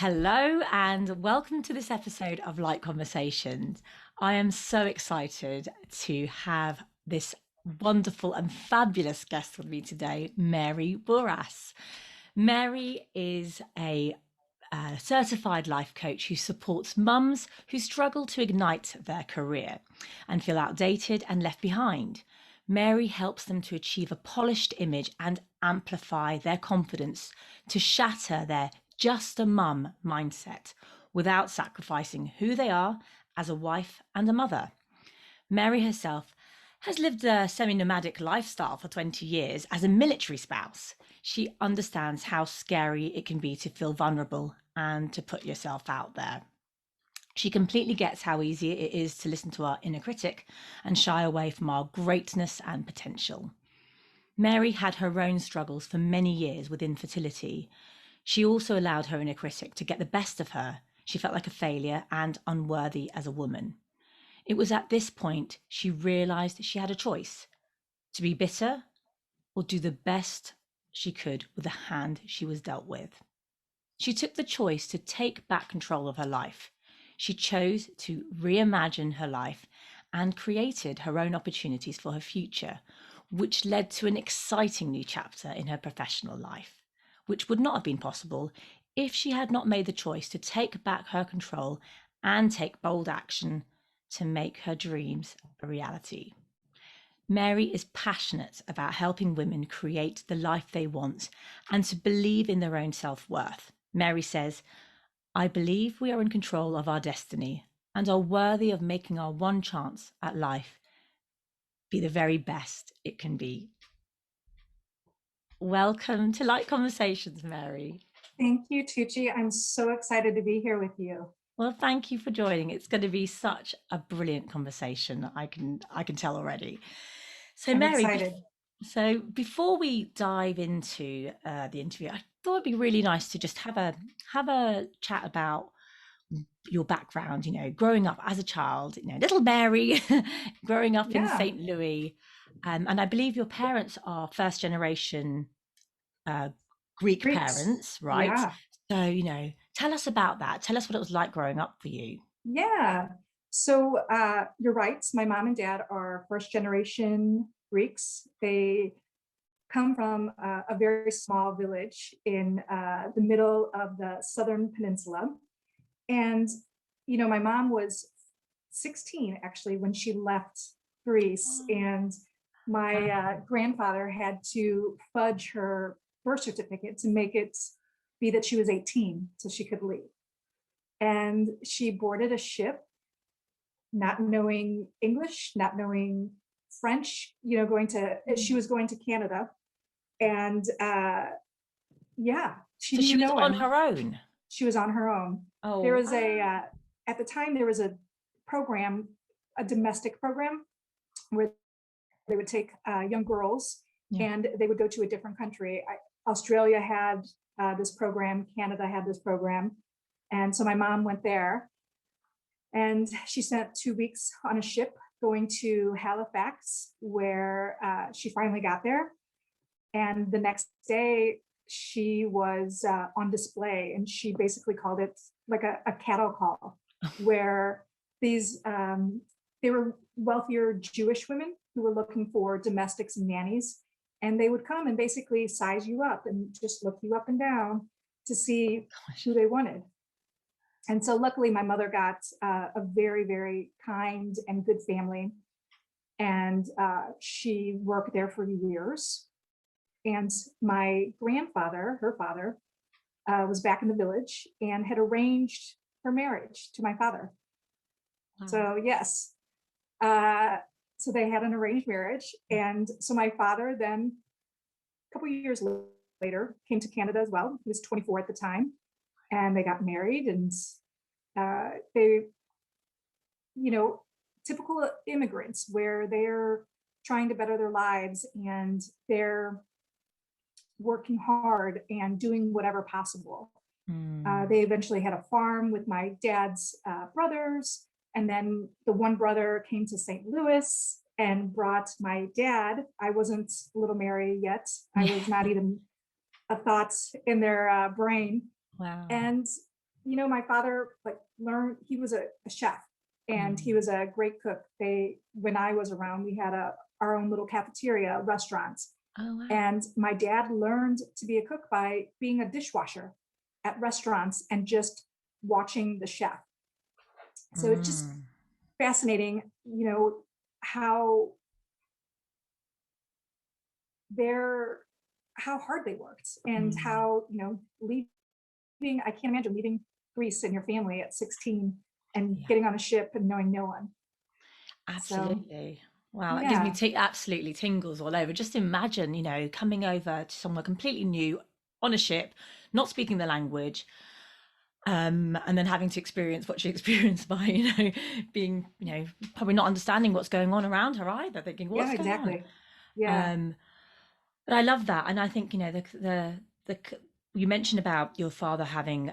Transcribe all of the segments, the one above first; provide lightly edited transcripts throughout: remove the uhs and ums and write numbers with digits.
Hello, and welcome to this episode of Light Conversations. I am so excited to have this wonderful and fabulous guest with me today, Mary Bouras. Mary is a certified life coach who supports mums who struggle to ignite their career and feel outdated and left behind. Mary helps them to achieve a polished image and amplify their confidence to shatter their just a mum mindset without sacrificing who they are as a wife and a mother. Mary herself has lived a semi nomadic lifestyle for 20 years as a military spouse. She understands how scary it can be to feel vulnerable and to put yourself out there. She completely gets how easy it is to listen to our inner critic and shy away from our greatness and potential. Mary had her own struggles for many years with infertility. She also allowed her inner critic to get the best of her. She felt like a failure and unworthy as a woman. It was at this point she realized she had a choice to be bitter or do the best she could with the hand she was dealt with. She took the choice to take back control of her life. She chose to reimagine her life and created her own opportunities for her future, which led to an exciting new chapter in her professional life, which would not have been possible if she had not made the choice to take back her control and take bold action to make her dreams a reality. Mary is passionate about helping women create the life they want and to believe in their own self-worth. Mary says, I believe we are in control of our destiny and are worthy of making our one chance at life be the very best it can be. Welcome to Light Conversations, Mary. Thank you, Tugce. I'm so excited to be here with you. Well, thank you for joining. It's going to be such a brilliant conversation. I can tell already. So, I'm Mary, excited. before we dive into the interview, I thought it'd be really nice to just have a chat about your background. You know, growing up as a child, little Mary, growing up in Yeah, St. Louis, and I believe your parents are first generation uh, Greek Greeks. parents, right? Yeah, So, tell us about that. Tell us what it was like growing up for you. yeah. So you're right. My mom and dad are first generation Greeks. They come from a very small village in the middle of the southern peninsula. And, my mom was 16 actually when she left Greece. Oh, And my wow. grandfather had to fudge her birth certificate to make it be that she was 18 so she could leave. And she boarded a ship, not knowing English, not knowing French, she was going to Canada. And yeah, she So she knew was no on one. her own. She was on her own. There Oh, was at the time, there was a program, a domestic program where they would take young girls yeah. and they would go to a different country. Australia had this program, Canada had this program. And so my mom went there and she spent 2 weeks on a ship going to Halifax, where she finally got there. And the next day, she was on display, and she basically called it like a cattle call, where these they were wealthier Jewish women who were looking for domestics and nannies, and they would come and basically size you up and just look you up and down to see Gosh. who they wanted. And so, luckily, my mother got a very, very kind and good family, and she worked there for years. And my grandfather, her father, was back in the village and had arranged her marriage to my father. Wow. So, yes. Uh, so they had an arranged marriage. And so my father then, a couple of years later, came to Canada as well. He was 24 at the time. And they got married. And they, typical immigrants where they're trying to better their lives and they're working hard and doing whatever possible. Mm. They eventually had a farm with my dad's brothers. And then the one brother came to St. Louis and brought my dad. I wasn't little Mary yet. I Yeah. was not even a thought in their brain. Wow. And My father like learned, he was a chef and he Mm. was a great cook. When I was around, we had our own little cafeteria restaurants. Oh, wow. And my dad learned to be a cook by being a dishwasher at restaurants and just watching the chef. So it's just Mm. fascinating, how they're how hard they worked and Mm. how, leaving, I can't imagine leaving Greece and your family at 16 and Yeah. getting on a ship and knowing no one. So Absolutely. Wow, that gives me yeah, absolutely tingles all over. Just imagine, coming over to somewhere completely new on a ship, not speaking the language, and then having to experience what she experienced by, being, probably not understanding what's going on around her either, thinking, yeah, what's going on? exactly. Yeah, Um, but I love that, and I think you mentioned about your father having,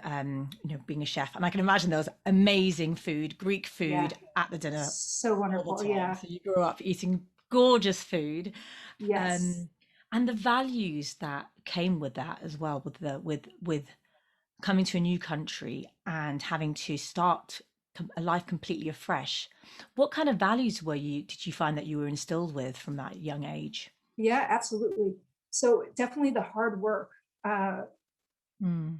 being a chef, and I can imagine there was amazing food, Greek yeah. food at the dinner So all wonderful. the time. Yeah. So you grew up eating gorgeous food, Yes. um, and the values that came with that as well, with coming to a new country and having to start a life completely afresh. What kind of values did you find that you were instilled with from that young age? Yeah, absolutely. So definitely the hard work. Uh, Mm.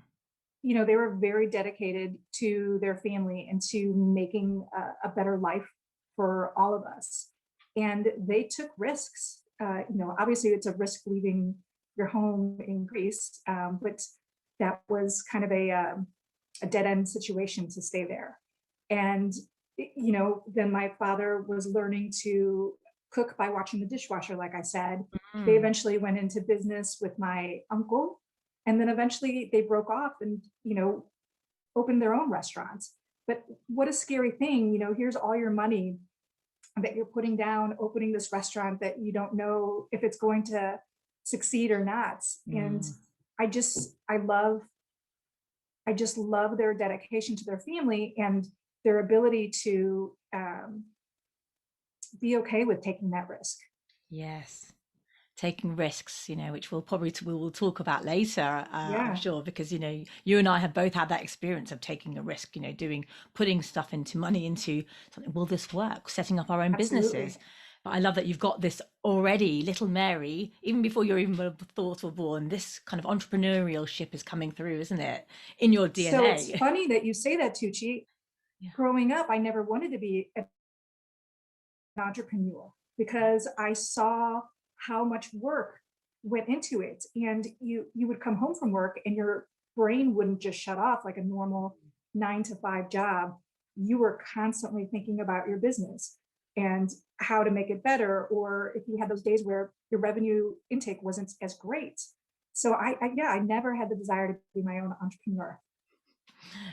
they were very dedicated to their family and to making a better life for all of us. And they took risks. Obviously, it's a risk leaving your home in Greece, but that was kind of a dead end situation to stay there. And, then my father was learning to cook by watching the dishwasher, like I said. They Mm. eventually went into business with my uncle, and then eventually they broke off and opened their own restaurants. But what a scary thing, here's all your money that you're putting down opening this restaurant that you don't know if it's going to succeed or not. And Mm. I just love their dedication to their family and their ability to be okay with taking that risk. Yes. Taking risks, which we will talk about later, I'm Yeah, sure, because you and I have both had that experience of taking a risk, putting stuff into money into something. Will this work? Setting up our own businesses. absolutely. But I love that you've got this already, little Mary, even before you're even thought or born. This kind of entrepreneurial ship is coming through, isn't it, in your So it's DNA? funny that you say that, Tucci. Yeah. Growing up, I never wanted to be an entrepreneur because I saw how much work went into it. And you would come home from work and your brain wouldn't just shut off like a normal 9 to 5 job. You were constantly thinking about your business and how to make it better, or if you had those days where your revenue intake wasn't as great. So I never had the desire to be my own entrepreneur.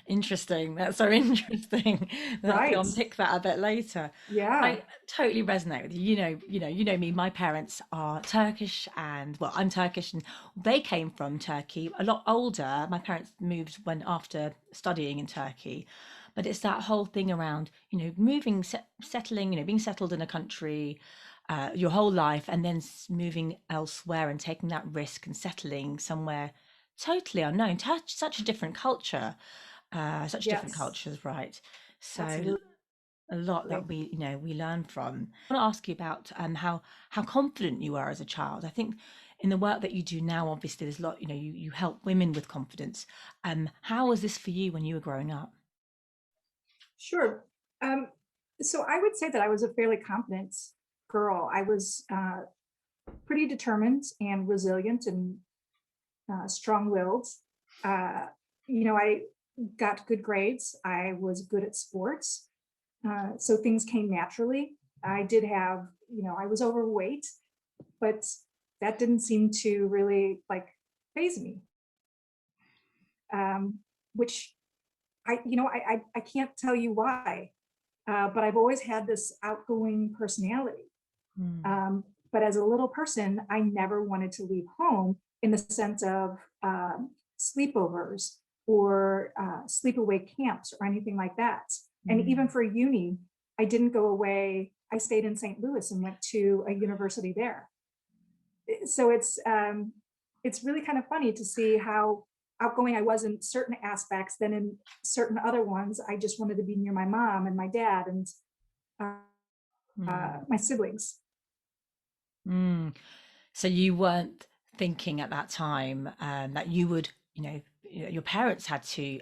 Interesting. That's so interesting. That Right. I'll unpick that a bit later. Yeah. I totally resonate with you. You know me. My parents are Turkish, and well, I'm Turkish, and they came from Turkey a lot older. My parents moved when after studying in Turkey, but it's that whole thing around moving, settling, being settled in a country. Your whole life, and then moving elsewhere and taking that risk and settling somewhere totally unknown, such a different culture, such different Yes. cultures, right? So Absolutely. a lot that we learn from. I want to ask you about how confident you were as a child. I think in the work that you do now, obviously there's a lot. You help women with confidence. How was this for you when you were growing up? Sure. Um, so I would say that I was a fairly confident girl. I was pretty determined and resilient and strong-willed. Uh, I got good grades. I was good at sports, so things came naturally. I did have, I was overweight, but that didn't seem to really like phase me. Um, which I can't tell you why, but I've always had this outgoing personality. Mm. Um, but as a little person, I never wanted to leave home in the sense of sleepovers or sleepaway camps or anything like that. And even Mm. for uni, I didn't go away. I stayed in St. Louis and went to a university there. So it's really kind of funny to see how outgoing I was in certain aspects, then in certain other ones, I just wanted to be near my mom and my dad and uh, Mm. my siblings. Mm. So you weren't thinking at that time that you would, your parents had to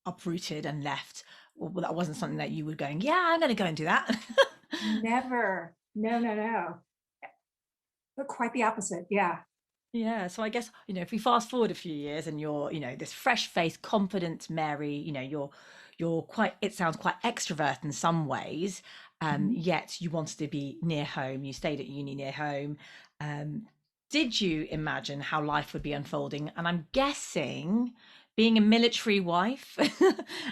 uprooted and left, or that wasn't something that you were going, yeah, I'm going to go and do that. Never. No, no, no. But quite the opposite. Yeah. Yeah, so I guess, if we fast forward a few years and you're, this fresh-faced, confident Mary, you're quite, it sounds quite extrovert in some ways, Mhm. yet you wanted to be near home, you stayed at uni near home. Um, did you imagine how life would be unfolding? And I'm guessing being a military wife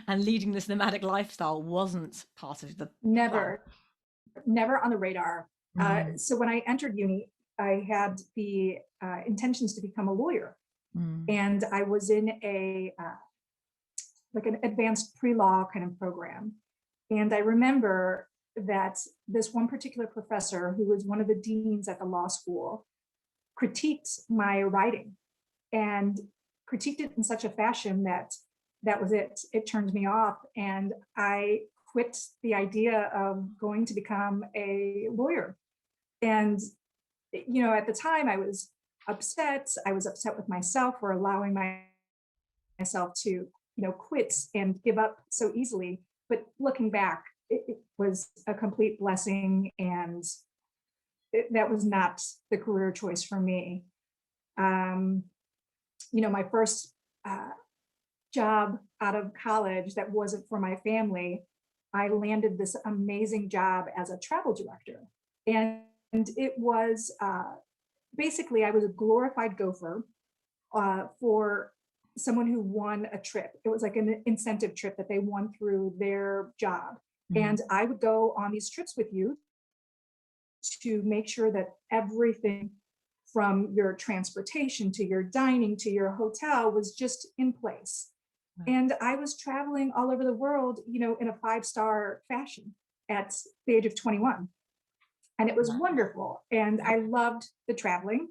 and leading this nomadic lifestyle wasn't part of the plan. Never, never on the radar. Mm, So when I entered uni, I had the intentions to become a lawyer, mm, and I was in a like an advanced pre-law kind of program. And I remember that this one particular professor, who was one of the deans at the law school, critiqued my writing and critiqued it in such a fashion that that was it. It turned me off, and I quit the idea of going to become a lawyer. And at the time, I was upset. I was upset with myself for allowing myself to quit and give up so easily. But looking back, it was a complete blessing, and that was not the career choice for me. um, my first uh, job out of college that wasn't for my family, I landed this amazing job as a travel director. And it was basically, I was a glorified gopher for someone who won a trip. It was like an incentive trip that they won through their job. mm. And I would go on these trips with you to make sure that everything from your transportation to your dining to your hotel was just in place. Wow. And I was traveling all over the world, in a 5-star fashion at the age of 21. And it was Wow. wonderful. And I loved the traveling.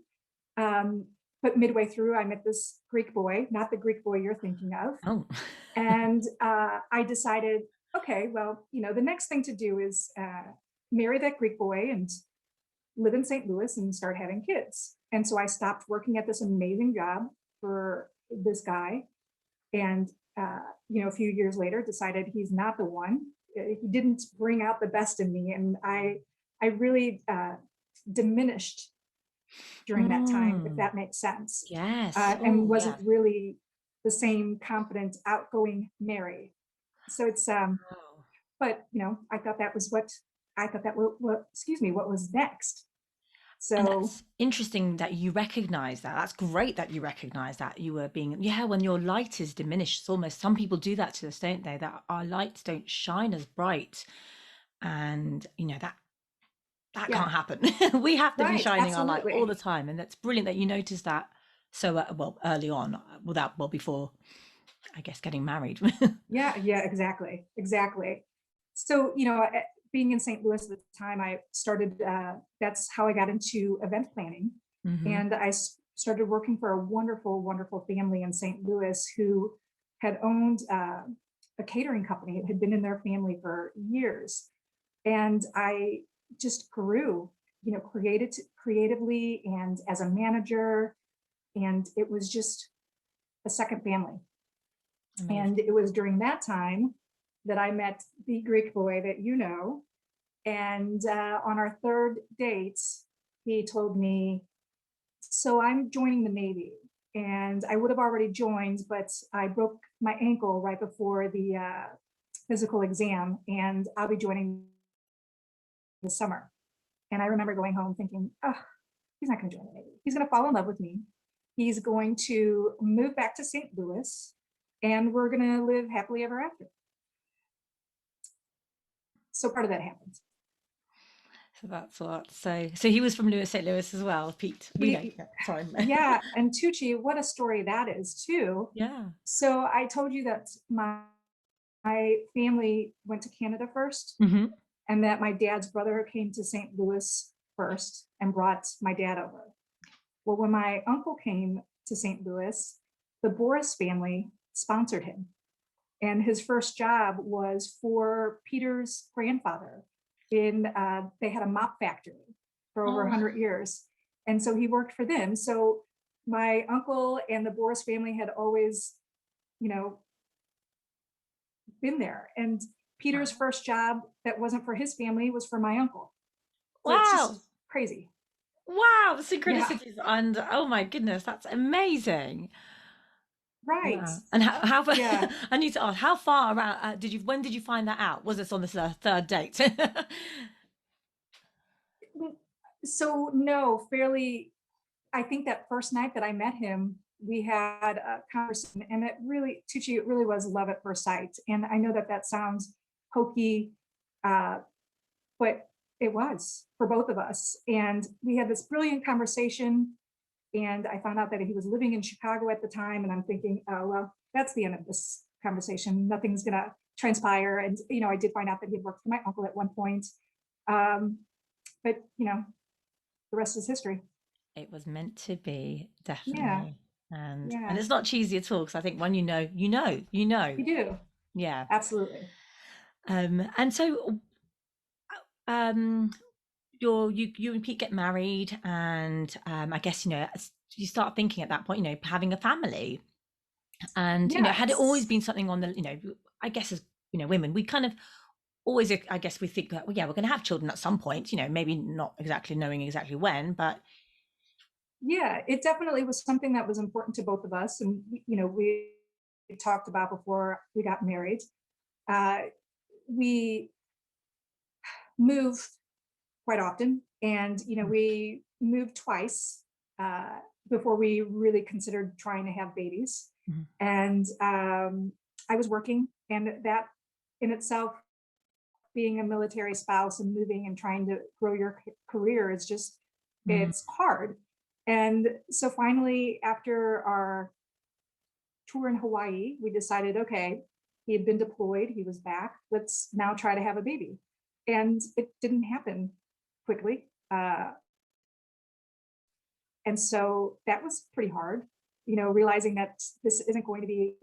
Um, but midway through, I met this Greek boy, not the Greek boy you're thinking of. Oh. And I decided, okay, well, the next thing to do is marry that Greek boy and live in St. Louis and start having kids. And so I stopped working at this amazing job for this guy. And, a few years later decided he's not the one. He didn't bring out the best in me. And I really diminished during that time, if Mm. that makes sense, Yes. and Oh, wasn't yeah. really the same confident, outgoing Mary. So it's, Wow. but I thought that excuse me, what was next. And So that's interesting that you recognize that. That's great that you recognize that you were being, yeah, when your light is diminished, it's almost, some people do that to us, don't they? That our lights don't shine as bright. And, that yeah, can't happen. We have to be right, shining our light all absolutely. the time. And that's brilliant that you noticed that so, well, early on, before, I guess, getting married. Yeah, yeah, exactly, exactly. So, being in St. Louis at the time, I started. That's how I got into event planning, Hmm. and I started working for a wonderful, wonderful family in St. Louis who had owned a catering company. It had been in their family for years, and I just grew, created creatively and as a manager, and it was just a second family. And Amazing. it was during that time that I met the Greek boy that you know. And on our third date, he told me, so I'm joining the Navy. And I would have already joined, but I broke my ankle right before the physical exam, and I'll be joining this summer. And I remember going home thinking, oh, he's not going to join the Navy. He's going to fall in love with me. He's going to move back to St. Louis, and we're going to live happily ever after. So part of that happened. So that's what. So he was from St. Louis as well, Pete. We know. He, Yeah, sorry. yeah, and Tugce, what a story that is too. Yeah. So I told you that my family went to Canada first, Hmm. and that my dad's brother came to St. Louis first and brought my dad over. Well, when my uncle came to St. Louis, the Bouras family sponsored him. And his first job was for Peter's grandfather. They had a mop factory for over Oh, 100 years. And so he worked for them. So my uncle and the Bouras family had always, you know, been there. And Peter's wow. first job that wasn't for his family was for my uncle. So it's Wow. just crazy. Wow. The Yeah, synchronicities. And oh my goodness, that's amazing. right. Wow. And how Yeah. I need to ask, how far around when did you find that out? Was this on the third date? So no, fairly, I think that first night that I met him, we had a conversation, and it really, Tucci, it really was love at first sight. And I know that that sounds hokey, uh, but it was for both of us. And we had this brilliant conversation. And I found out that he was living in Chicago at the time. And I'm thinking, oh, well, that's the end of this conversation. Nothing's going to transpire. And, I did find out that he had worked for my uncle at one point. Um, but, the rest is history. It was meant to be, Yeah. definitely. And Yeah. it's not cheesy at all because I think when you know, you know, you know. You do. Yeah. Absolutely. And so um you and Pete get married and I guess you start thinking at that point, having a family. And had it always Yes. been something on the, I guess as women, we kind of always, I guess we think that, well, yeah, we're going to have children at some point, maybe not exactly knowing exactly when, but Yeah, it definitely was something that was important to both of us. And, we talked about before we got married. Uh, we move quite often. And, we moved twice uh, before we really considered trying to have babies. Mhm. And I was working, and that in itself, being a military spouse and moving and trying to grow your career is just, Mm. it's hard. And so finally, after our tour in Hawaii, we decided, okay, he had been deployed, he was back, let's now try to have a baby. And it didn't happen quickly. And so that was pretty hard, realizing that this isn't going to be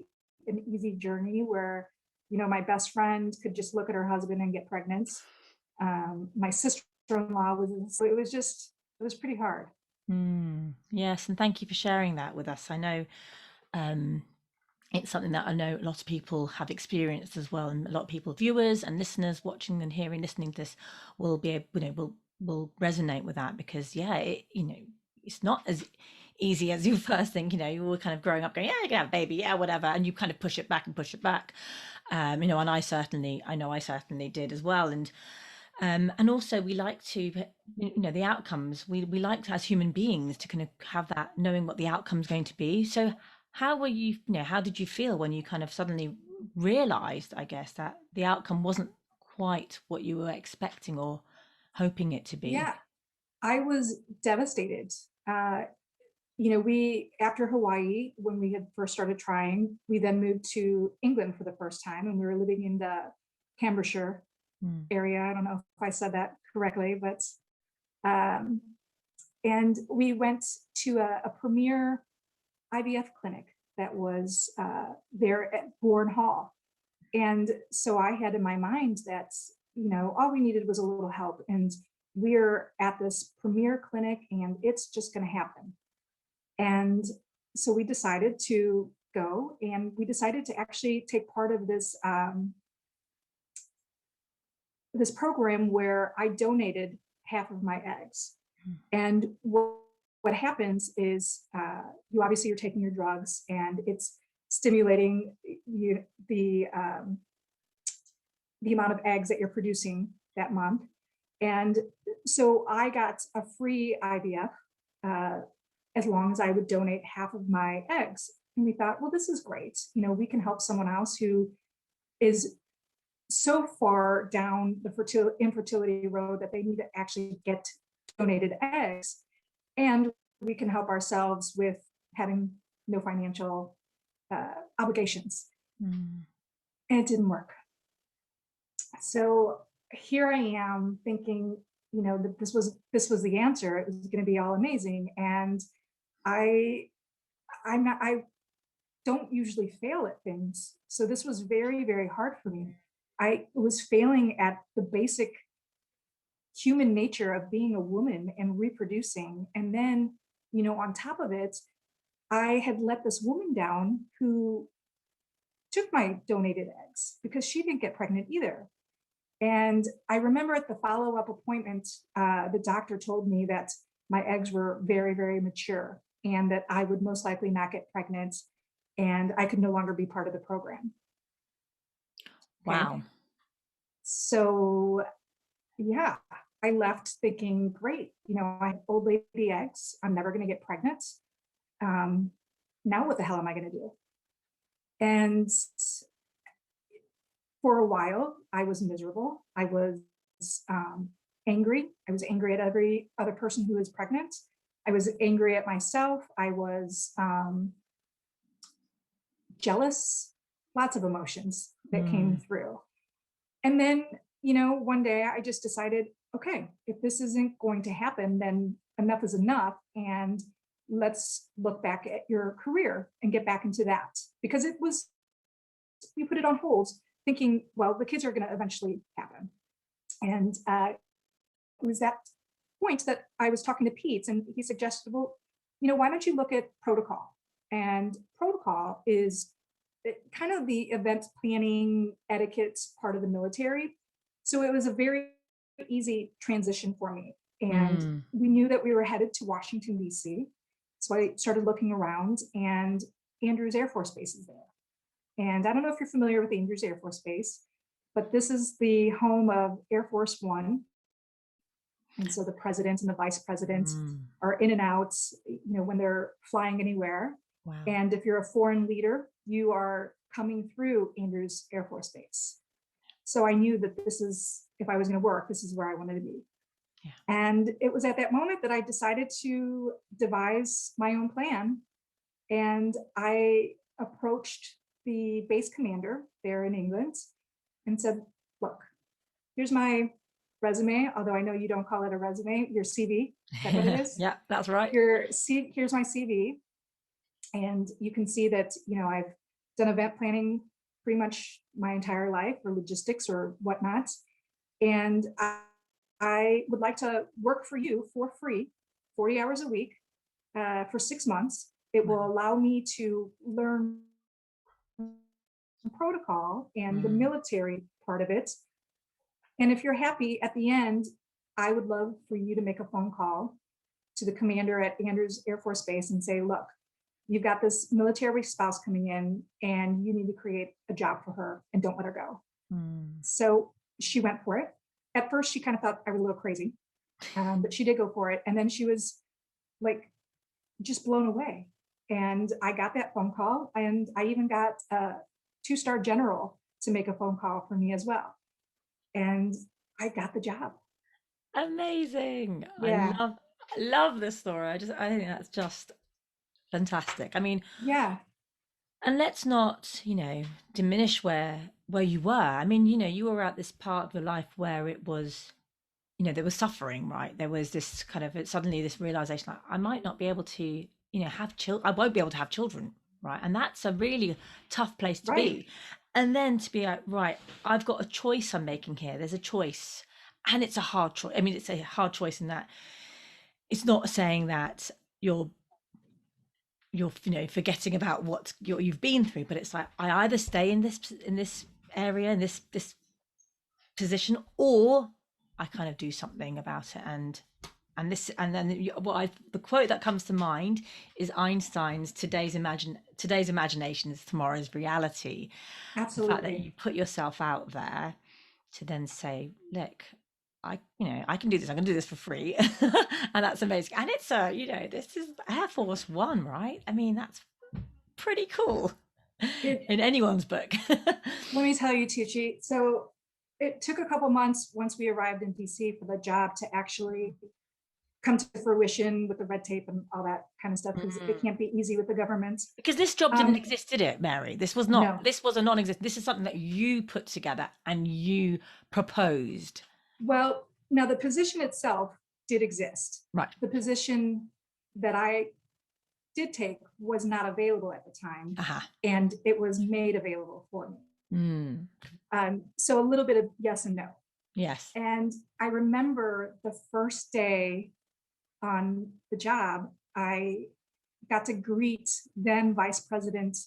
an easy journey where, my best friend could just look at her husband and get pregnant. My sister-in-law was, so it was pretty hard. Yes, and thank you for sharing that with us. I know um, it's something that I know a lot of people have experienced as well, and a lot of people, viewers and listeners watching and hearing, listening to this, will be, will resonate with that because, yeah, it's not as easy as you first think. You were kind of growing up going, yeah, you can have a baby, yeah, whatever, and you kind of push it back and push it back. And I know I certainly did as well, and also we like to, the outcomes. We like to, as human beings, to kind of have that knowing what the outcome's going to be. So how were you, how did you feel when you kind of suddenly realized, I guess, that the outcome wasn't quite what you were expecting or hoping it to be? Yeah, I was devastated. Uh, we, after Hawaii, when we had first started trying, we then moved to England for the first time, and we were living in the Cambridgeshire Mm. area. I don't know if I said that correctly, but um, and we went to a premier IVF clinic that was there at Bourne Hall. And so I had in my mind that, all we needed was a little help. And we're at this premier clinic and it's just going to happen. And so we decided to go, and we decided to actually take part of this program where I donated half of my eggs. And what happens is you obviously you're taking your drugs, and it's stimulating the amount of eggs that you're producing that month. And so I got a free IVF as long as I would donate half of my eggs. And we thought, well, this is great. We can help someone else who is so far down the infertility road that they need to actually get donated eggs. And we can help ourselves with having no financial obligations. Mm. And it didn't work. So here I am thinking, that this was the answer. It was going to be all amazing. And I I'm not I don't usually fail at things. So this was very, very hard for me. I was failing at the basic human nature of being a woman and reproducing. And then, on top of it, I had let this woman down who took my donated eggs because she didn't get pregnant either. And I remember at the follow up appointment, the doctor told me that my eggs were very, very mature and that I would most likely not get pregnant and I could no longer be part of the program. Okay. Wow. So, yeah, I left thinking, great, I have old lady eggs. I'm never going to get pregnant. Um, now, what the hell am I going to do? And for a while, I was miserable. I was angry. I was angry at every other person who was pregnant. I was angry at myself. I was jealous, lots of emotions that came through. And then, one day I just decided, okay, if this isn't going to happen, then enough is enough. And let's look back at your career and get back into that. Because you put it on hold thinking, well, the kids are going to eventually happen. And it was that point that I was talking to Pete, and he suggested, well, why don't you look at protocol? And protocol is kind of the event planning etiquette part of the military. So it was a very easy transition for me. And we knew that we were headed to Washington, D.C. So I started looking around, and Andrews Air Force Base is there. And I don't know if you're familiar with Andrews Air Force Base, but this is the home of Air Force One. And so the president and the vice president are in and out, when they're flying anywhere. Wow. And if you're a foreign leader, you are coming through Andrews Air Force Base. So I knew that if I was going to work, this is where I wanted to be. Yeah. And it was at that moment that I decided to devise my own plan. And I approached the base commander there in England and said, look, here's my resume, although I know you don't call it a resume, your CV. Is that what it is? Yeah, that's right. Here's my CV. And you can see that, I've done event planning pretty much my entire life, or logistics or whatnot. And I would like to work for you for free, 40 hours a week for 6 months. It will allow me to learn protocol and the military part of it. And if you're happy at the end, I would love for you to make a phone call to the commander at Andrews Air Force Base and say, look, you've got this military spouse coming in and you need to create a job for her and don't let her go. So she went for it. At first, she kind of thought I was a little crazy, but she did go for it. And then she was like, just blown away. And I got that phone call, and I even got a 2-star general to make a phone call for me as well. And I got the job. Amazing. Yeah. I love this story. I think that's just fantastic. I mean, Yeah. and let's not, diminish where you were. I mean, you were at this part of your life where it was, there was suffering, right? There was this kind of suddenly this realization, like, I might not be able to, have children. I won't be able to have children, right? And that's a really tough place to be. And then to be like, right, I've got a choice I'm making here. There's a choice, and it's a hard choice. I mean, it's a hard choice in that it's not saying that you're forgetting about what you've been through, but it's like, I either stay in this area, in this position, or I kind of do something about it. And then the quote that comes to mind is Einstein's, today's imagination is tomorrow's reality. Absolutely. The fact that you put yourself out there to then say, look, I can do this. I can do this for free. And that's amazing. And it's this is Air Force One, right? I mean, that's pretty cool in anyone's book. Let me tell you, Tugce. So it took a couple months once we arrived in DC for the job to actually come to fruition with the red tape and all that kind of stuff, because it can't be easy with the government. Because this job didn't exist, did it, Mary? This was not. No. This was a non-existent. This is something that you put together and you proposed. Well, now the position itself did exist. Right. The position that I did take was not available at the time, Aha. and it was made available for me. Mm. So a little bit of yes and no. Yes. And I remember the first day on the job, I got to greet then Vice President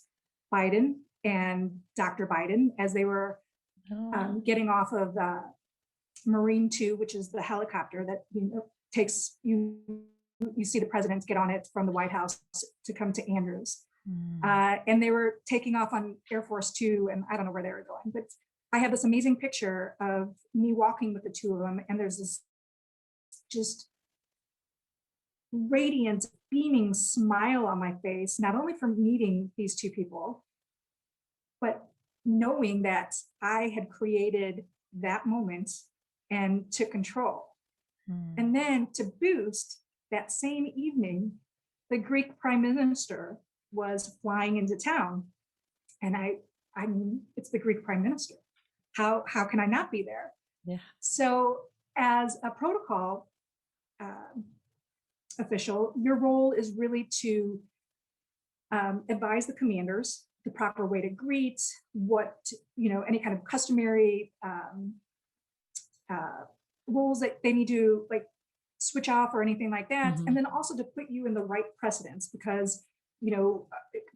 Biden and Dr. Biden as they were Oh. getting off of Marine 2, which is the helicopter that takes you. You see the presidents get on it from the White House to come to Andrews. Mm. And they were taking off on Air Force 2, and I don't know where they were going, but I have this amazing picture of me walking with the two of them, and there's this just radiant, beaming smile on my face, not only from meeting these two people, but knowing that I had created that moment and took control. Mm. And then to boost, that same evening, the Greek prime minister was flying into town. And I mean, it's the Greek prime minister. How can I not be there? Yeah. So as a protocol official, your role is really to advise the commanders the proper way to greet, what, any kind of customary rules that they need to like switch off or anything like that. Mm-hmm. And then also to put you in the right precedence, because,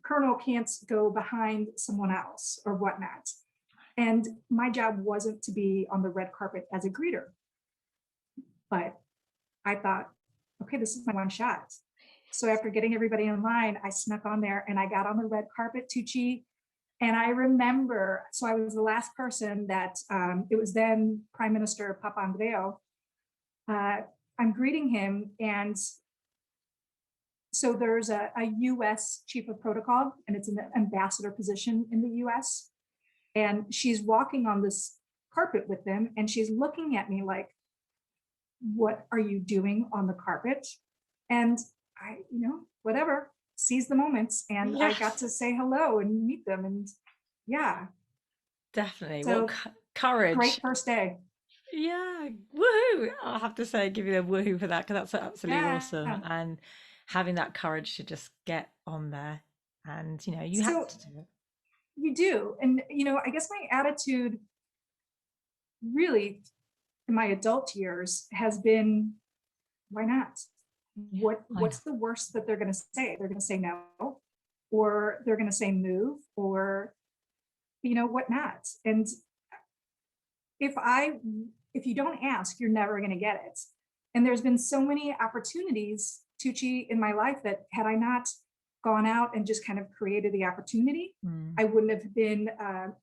colonel can't go behind someone else or whatnot. And my job wasn't to be on the red carpet as a greeter. But I thought, okay, this is my one shot. So after getting everybody in line, I snuck on there and I got on the red carpet, Tugce. And I remember, so I was the last person that, it was then Prime Minister Papandreou. I'm greeting him, and so there's a US chief of protocol, and it's an ambassador position in the US. And she's walking on this carpet with them, and she's looking at me like, what are you doing on the carpet? And I, whatever, seize the moments. And I got to say hello and meet them. And yeah. Definitely. So What courage. Great first day. Yeah. Woohoo. I'll have to say, give you a woohoo for that, because that's absolutely awesome. And having that courage to just get on there, and, you have to do it. You do. And, I guess my attitude really in my adult years has been, why not? What's the worst that they're going to say? They're going to say no, or they're going to say move, or what not. And if you don't ask, you're never going to get it. And there's been so many opportunities, Tugce, in my life that had I not gone out and just kind of created the opportunity, I wouldn't have been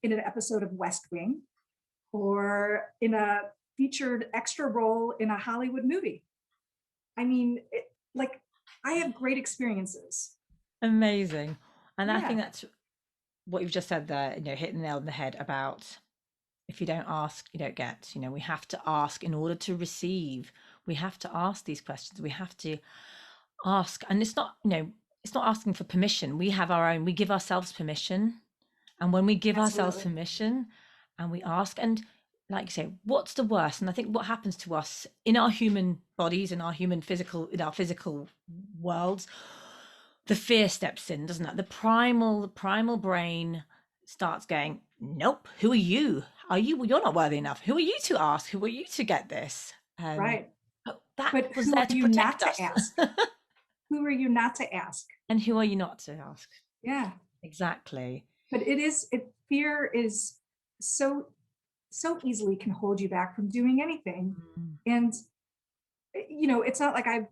in an episode of West Wing or in a featured extra role in a Hollywood movie. I mean, I have great experiences. Amazing. And I think that's what you've just said there, hitting the nail on the head about, if you don't ask, you don't get. We have to ask in order to receive. We have to ask these questions. We have to ask. And it's not, it's not asking for permission. We have our own, we give ourselves permission. And when we give ourselves permission and we ask, and like you say, what's the worst? And I think what happens to us in our human bodies, in our physical worlds, the fear steps in, doesn't it? The primal brain starts going, nope, who are you? You're not worthy enough. Who are you to ask? Who are you to get this? Right. That was there to protect us. Ask? Who are you not to ask? And who are you not to ask? Yeah. Exactly. But fear is so easily can hold you back from doing anything. And, it's not like I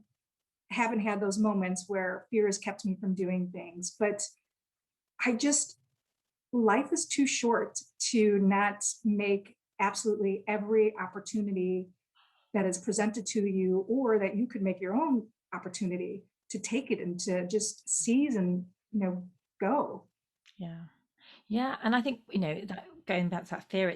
haven't had those moments where fear has kept me from doing things, but life is too short to not make absolutely every opportunity that is presented to you, or that you could make your own opportunity, to take it and to just seize and, go. Yeah. And I think, that going back to that fear,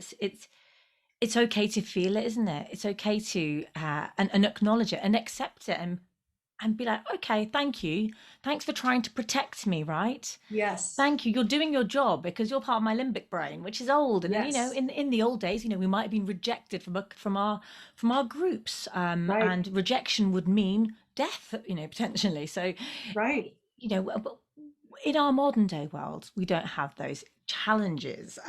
it's okay to feel it, isn't it? It's okay to and acknowledge it and accept it, and be like, okay, thank you. Thanks for trying to protect me, right? Yes. Thank you. You're doing your job, because you're part of my limbic brain, which is old. And in the old days, we might have been rejected from our groups. And rejection would mean death, potentially. So right. you know, in our modern day world, we don't have those challenges.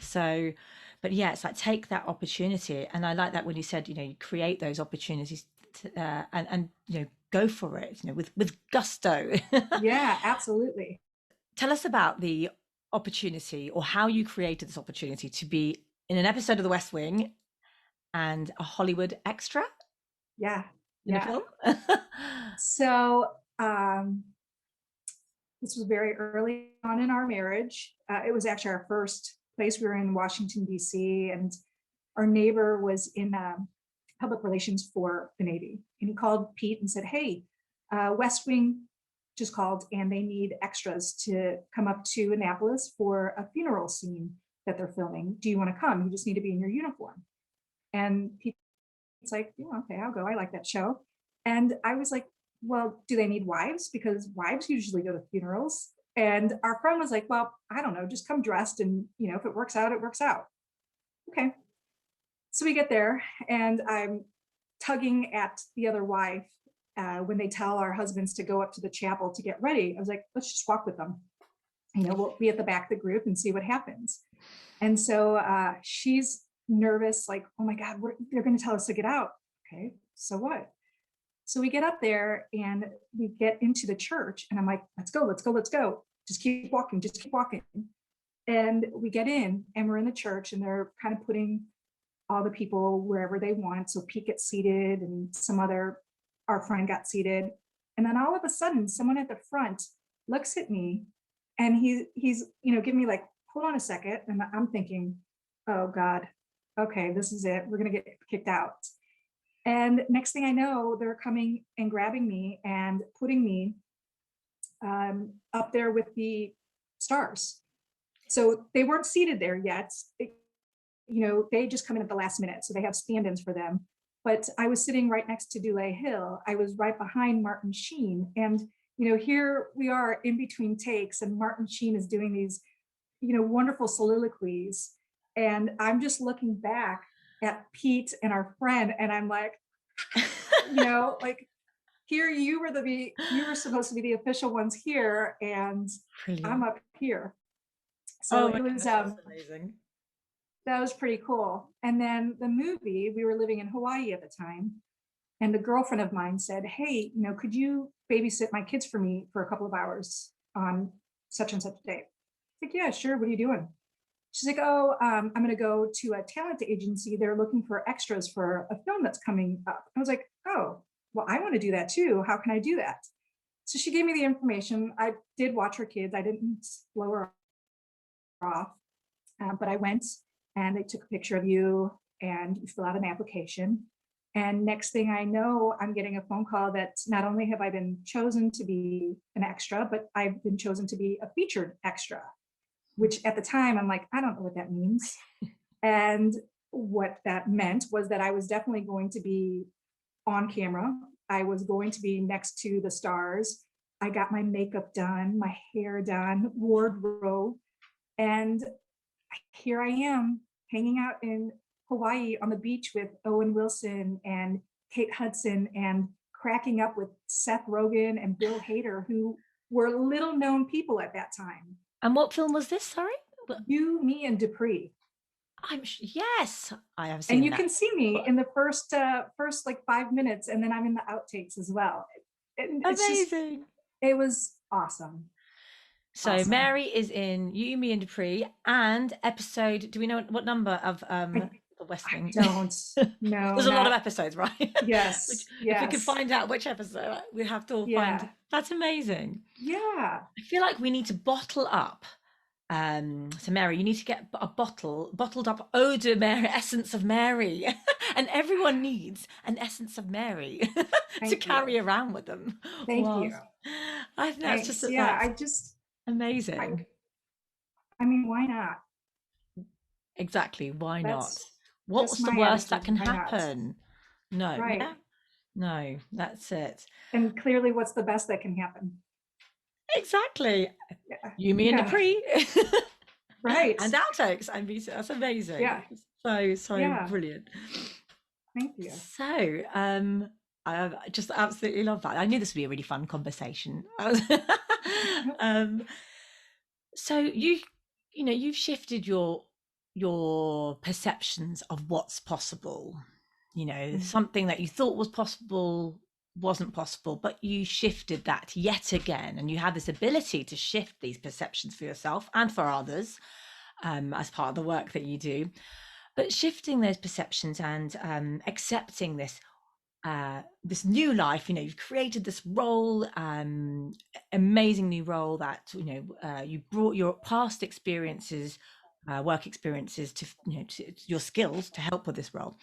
So, but yeah, it's like take that opportunity. And I like that when you said, you know, you create those opportunities and, you know, go for it, you know, with gusto. Yeah, absolutely. Tell us about the opportunity or how you created this opportunity to be in an episode of The West Wing and a Hollywood extra Yeah, in a yeah. film. So this was very early on in our marriage. It was actually our first place. We were in Washington, D.C., and our neighbor was in public relations for the Navy. And he called Pete and said, hey, West Wing just called and they need extras to come up to Annapolis for a funeral scene that they're filming. Do you want to come? You just need to be in your uniform. And Pete's like, yeah, okay, I'll go. I like that show. And I was like, well, do they need wives? Because wives usually go to funerals. And our friend was like, well, I don't know, just come dressed and, you know, if it works out, it works out. Okay. So we get there and I'm tugging at the other wife when they tell our husbands to go up to the chapel to get ready. I was like, let's just walk with them. You know, we'll be at the back of the group and see what happens. And so she's nervous, like, oh my God, they're going to tell us to get out. Okay, so what? So we get up there and we get into the church, and I'm like, let's go, let's go, let's go. Just keep walking, just keep walking. And we get in, and we're in the church, and they're kind of putting all the people wherever they want. So Pete gets seated, and our friend got seated. And then all of a sudden, someone at the front looks at me, and he's giving me like, hold on a second. And I'm thinking, oh God, okay, this is it. We're gonna get kicked out. And next thing I know, they're coming and grabbing me and putting me up there with the stars. So they weren't seated there yet. They just come in at the last minute. So they have stand-ins for them. But I was sitting right next to Dule Hill. I was right behind Martin Sheen. And, here we are in between takes, and Martin Sheen is doing these, wonderful soliloquies. And I'm just looking back at Pete and our friend, and I'm like, like, here you were supposed to be the official ones here, and I'm Brilliant. up here. So Oh my it was goodness, that's amazing. that was pretty cool. And then the movie, we were living in Hawaii at the time, and a girlfriend of mine said, hey, could you babysit my kids for me for a couple of hours on such and such a day? I was like, yeah, sure. What are you doing? She's like, oh, I'm going to go to a talent agency. They're looking for extras for a film that's coming up. I was like, oh, well, I want to do that too. How can I do that? So she gave me the information. I did watch her kids. I didn't blow her off, but I went and they took a picture of you and you fill out an application. And next thing I know, I'm getting a phone call that not only have I been chosen to be an extra, but I've been chosen to be a featured extra, which at the time I'm like, I don't know what that means. And what that meant was that I was definitely going to be on camera. I was going to be next to the stars. I got my makeup done, my hair done, wardrobe. And here I am hanging out in Hawaii on the beach with Owen Wilson and Kate Hudson and cracking up with Seth Rogen and Bill Hader, who were little known people at that time. And what film was this? Sorry? You, Me, and Dupree. Yes, I have And seen you that. can see me in the first like 5 minutes, and then I'm in the outtakes as well. And Amazing. it was awesome. So Awesome. Mary is in You, Me, and Dupree, and episode. Do we know what number of I, The West I Wing? don't. No, There's a lot of not. episodes, right? Which, Yes. if we could Yes. find out which episode, we have to all find. Yeah. That's amazing. Yeah. I feel like we need to bottle up. So Mary, you need to get a bottled up eau de Mary, essence of Mary, and everyone needs an essence of Mary to Thank you. carry around with them. Thank you. Whilst I think that's just Thanks. Yeah. that's I, amazing. I mean, why not? Exactly. Why not? That's just What's the my worst that attitude. can Why not? happen? No. Right. Yeah. No. That's it. And clearly, what's the best that can happen? Exactly. Yeah. You, me, and Yeah. Dupree. Right. And outtakes. I mean, that's amazing. Yeah. So Yeah. brilliant. Thank you. So, I just absolutely love that. I knew this would be a really fun conversation. um, so you've shifted your perceptions of what's possible. Something that you thought was possible wasn't possible, but you shifted that yet again, and you have this ability to shift these perceptions for yourself and for others, as part of the work that you do. But shifting those perceptions and accepting this new life, you've created this role, amazing new role that you brought your past experiences, work experiences to your skills to help with this role.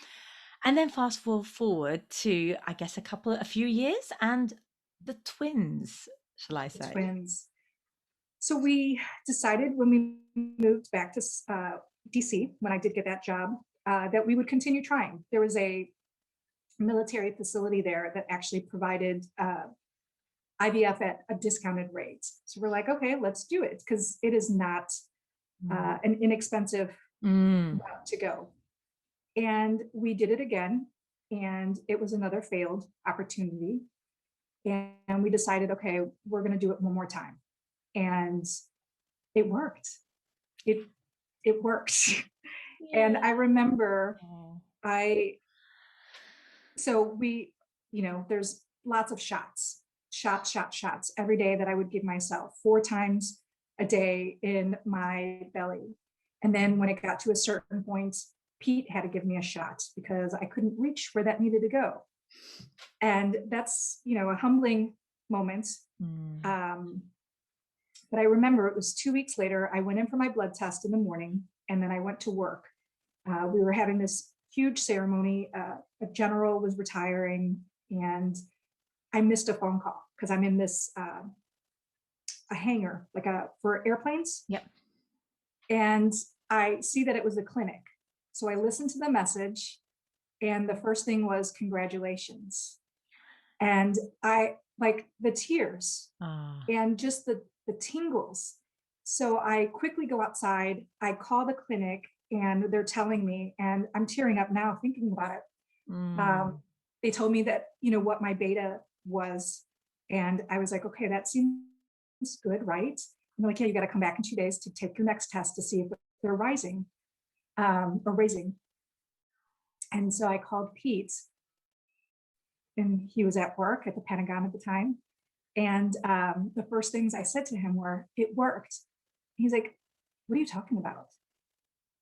And then fast forward to, I guess, a few years, and the twins, shall I The say? twins. So we decided when we moved back to DC, when I did get that job, that we would continue trying. There was a military facility there that actually provided IVF at a discounted rate. So we're like, okay, let's do it, because it is not an inexpensive route to go. And we did it again, and it was another failed opportunity. And we decided, okay, we're going to do it one more time. And it worked. It worked. And I remember so we, there's lots of shots every day that I would give myself 4 times a day in my belly. And then when it got to a certain point, Pete had to give me a shot because I couldn't reach where that needed to go. And that's, a humbling moment. But I remember it was 2 weeks later, I went in for my blood test in the morning, and then I went to work. We were having this huge ceremony. A general was retiring, and I missed a phone call because I'm in this a hangar, like for airplanes. Yep. And I see that it was a clinic. So I listened to the message, and the first thing was congratulations. And I like the tears and just the tingles. So I quickly go outside, I call the clinic, and they're telling me, and I'm tearing up now thinking about it. They told me that, what my beta was. And I was like, okay, that seems good, right? And they're like, yeah, you got to come back in 2 days to take your next test to see if they're rising or raising. And so I called Pete, and he was at work at the Pentagon at the time. And the first things I said to him were, it worked. He's like, what are you talking about?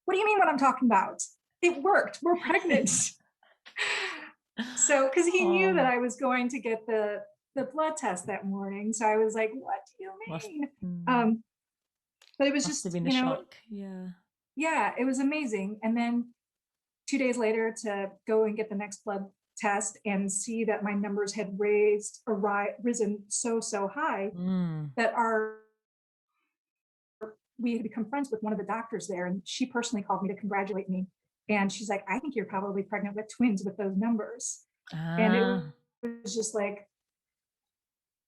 What do you mean what I'm talking about? It worked. We're pregnant. So, because he knew that I was going to get the blood test that morning. So I was like, what do you mean? But it was Must have just, been a shock. yeah, it was amazing. And then 2 days later to go and get the next blood test and see that my numbers had risen so high that we had become friends with one of the doctors there, and she personally called me to congratulate me. And she's like, I think you're probably pregnant with twins with those numbers. And it was just like,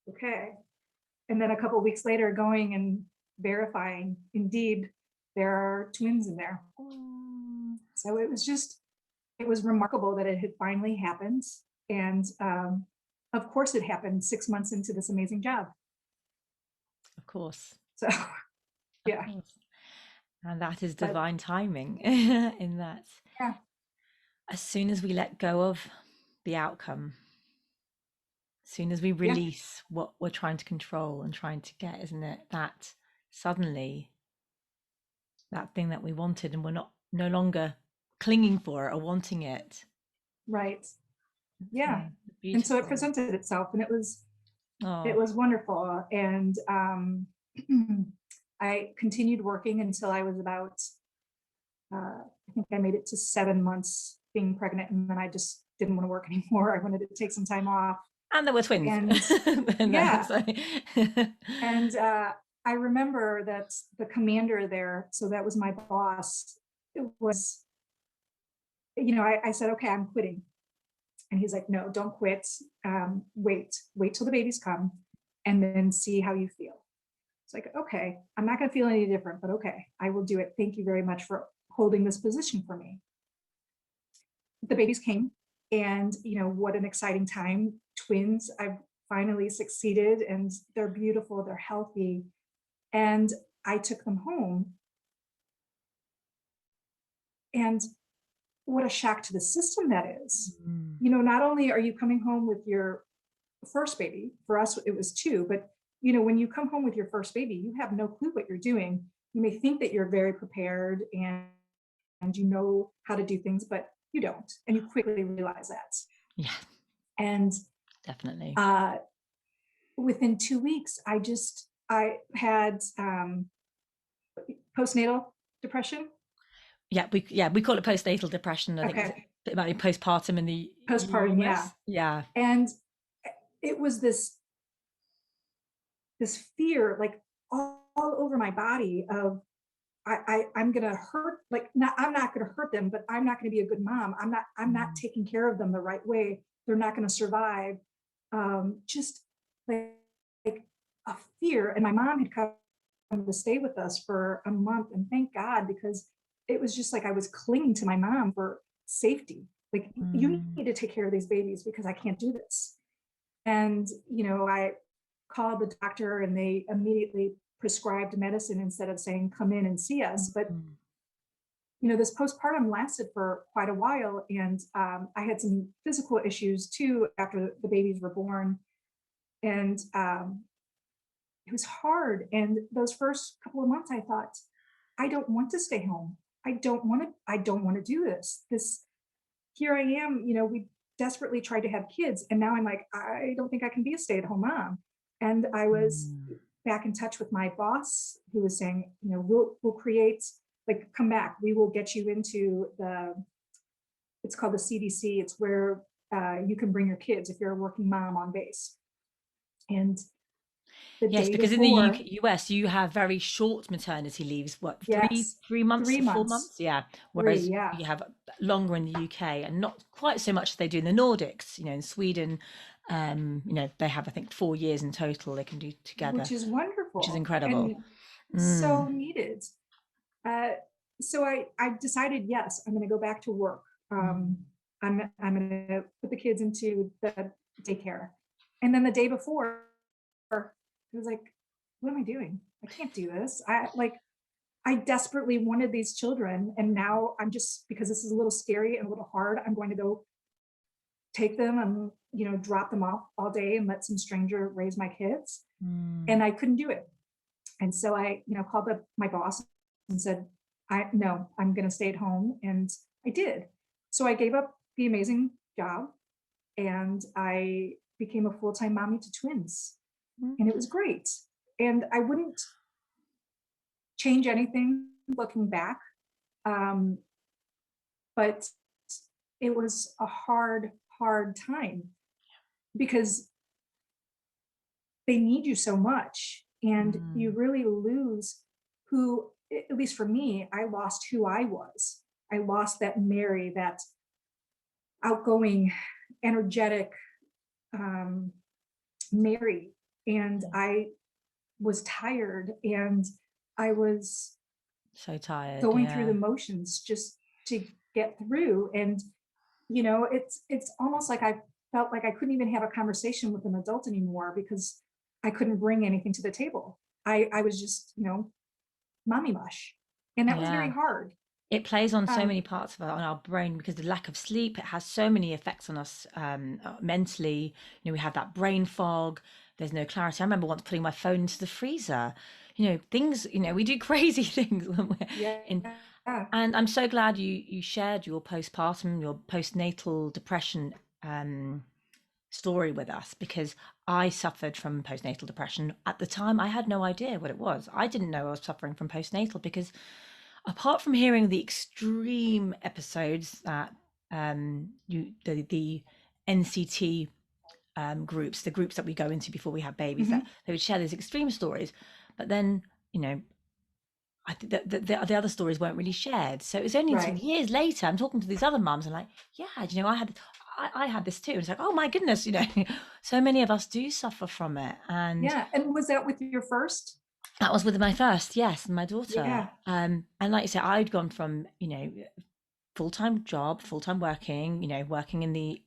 okay. And then a couple of weeks later, going and verifying, indeed, there are twins in there. So it was remarkable that it had finally happened. And of course it happened 6 months into this amazing job. Of course. So, yeah. And that is divine timing in that. Yeah. As soon as we let go of the outcome, as soon as we release what we're trying to control and trying to get, isn't it? That suddenly that thing that we wanted, and we're no longer clinging for it or wanting it. Right. Yeah. And so it presented itself, and it was wonderful. And I continued working until I was about, I think I made it to 7 months being pregnant, and then I just didn't want to work anymore. I wanted to take some time off. And there were twins. And yeah. And I remember that the commander there, so that was my boss, it was, I said, okay, I'm quitting. And he's like, no, don't quit. Wait till the babies come and then see how you feel. It's like, okay, I'm not going to feel any different, but okay, I will do it. Thank you very much for holding this position for me. The babies came, And, what an exciting time. Twins, I've finally succeeded, and they're beautiful, they're healthy. And I took them home. And what a shock to the system that is. Mm. Not only are you coming home with your first baby, for us, it was two, but when you come home with your first baby, you have no clue what you're doing. You may think that you're very prepared and you know how to do things, but you don't. And you quickly realize that. Yeah, And definitely. uh, within 2 weeks, I had postnatal depression. Yeah, we call it postnatal depression. I think it's Okay. a bit about postpartum in the Postpartum, yeah. US. Yeah. And it was this fear, like all over my body of I'm gonna hurt, like, not, I'm not gonna hurt them, but I'm not gonna be a good mom. I'm not Mm. taking care of them the right way. They're not gonna survive. Just like a fear. And my mom had come to stay with us for a month, and thank God, because it was just like I was clinging to my mom for safety. Like, you Mm. need to take care of these babies because I can't do this. And, I called the doctor, and they immediately prescribed medicine instead of saying, come in and see us. But, Mm. this postpartum lasted for quite a while. And I had some physical issues too after the babies were born. And it was hard. And those first couple of months, I thought, I don't want to stay home. I don't want to do this. Here I am, we desperately tried to have kids. And now I'm like, I don't think I can be a stay-at-home mom. And I was Mm. back in touch with my boss, who was saying, we'll create, like, come back. We will get you into it's called the CDC. It's where you can bring your kids if you're a working mom on base. And the Yes, day because in the before, US, you have very short maternity leaves, what, three yes, three months three to four months, months? Yeah. three, Whereas yeah, we have longer in the UK and not quite so much as they do in the Nordics. In Sweden, they have, I think, 4 years in total they can do together, which is which is wonderful incredible. and Mm. so needed. Uh, so I decided, yes, I'm going to go back to work. Um, Mm. I'm going to put the kids into the daycare. And then the day before, it was like, what am I doing? I can't do this. I desperately wanted these children, and now I'm just, because this is a little scary and a little hard, I'm going to go take them and drop them off all day and let some stranger raise my kids. Mm. And I couldn't do it. And so I, called up my boss and said, I no, I'm going to stay at home. And I did. So I gave up the amazing job, and I became a full-time mommy to twins. Mm. And it was great. And I wouldn't change anything looking back. Um, but it was a hard, hard time because they need you so much, and you Mm. really lose who, at least for me, I lost who I was. I lost that Mary, that outgoing, energetic um, Mary. And Yeah. I was tired, and I was So tired. going through the Yeah. motions just to get through. And it's almost like I felt like I couldn't even have a conversation with an adult anymore because I couldn't bring anything to the table. I was just, mommy mush. And that was very Yeah. hard. It plays on so Um, many parts of our brain because the lack of sleep, it has so many effects on us mentally. We have that brain fog. There's no clarity. I remember once putting my phone into the freezer. Things. We do crazy things when we're yeah. in. And I'm so glad you shared your postpartum, your postnatal depression story with us because I suffered from postnatal depression. At the time, I had no idea what it was. I didn't know I was suffering from postnatal because apart from hearing the extreme episodes that the NCT groups, the groups that we go into before we have babies, that Mhm. they would share these extreme stories, but then I think that the other stories weren't really shared. So it was only until Right. years later I'm talking to these other mums and like, yeah, I had this too. And it's like, oh my goodness, so many of us do suffer from it. And Yeah. And was that with your first? that was with my first, yes, my daughter. Yeah. And like you said, I'd gone from, full-time job, full-time working, working in the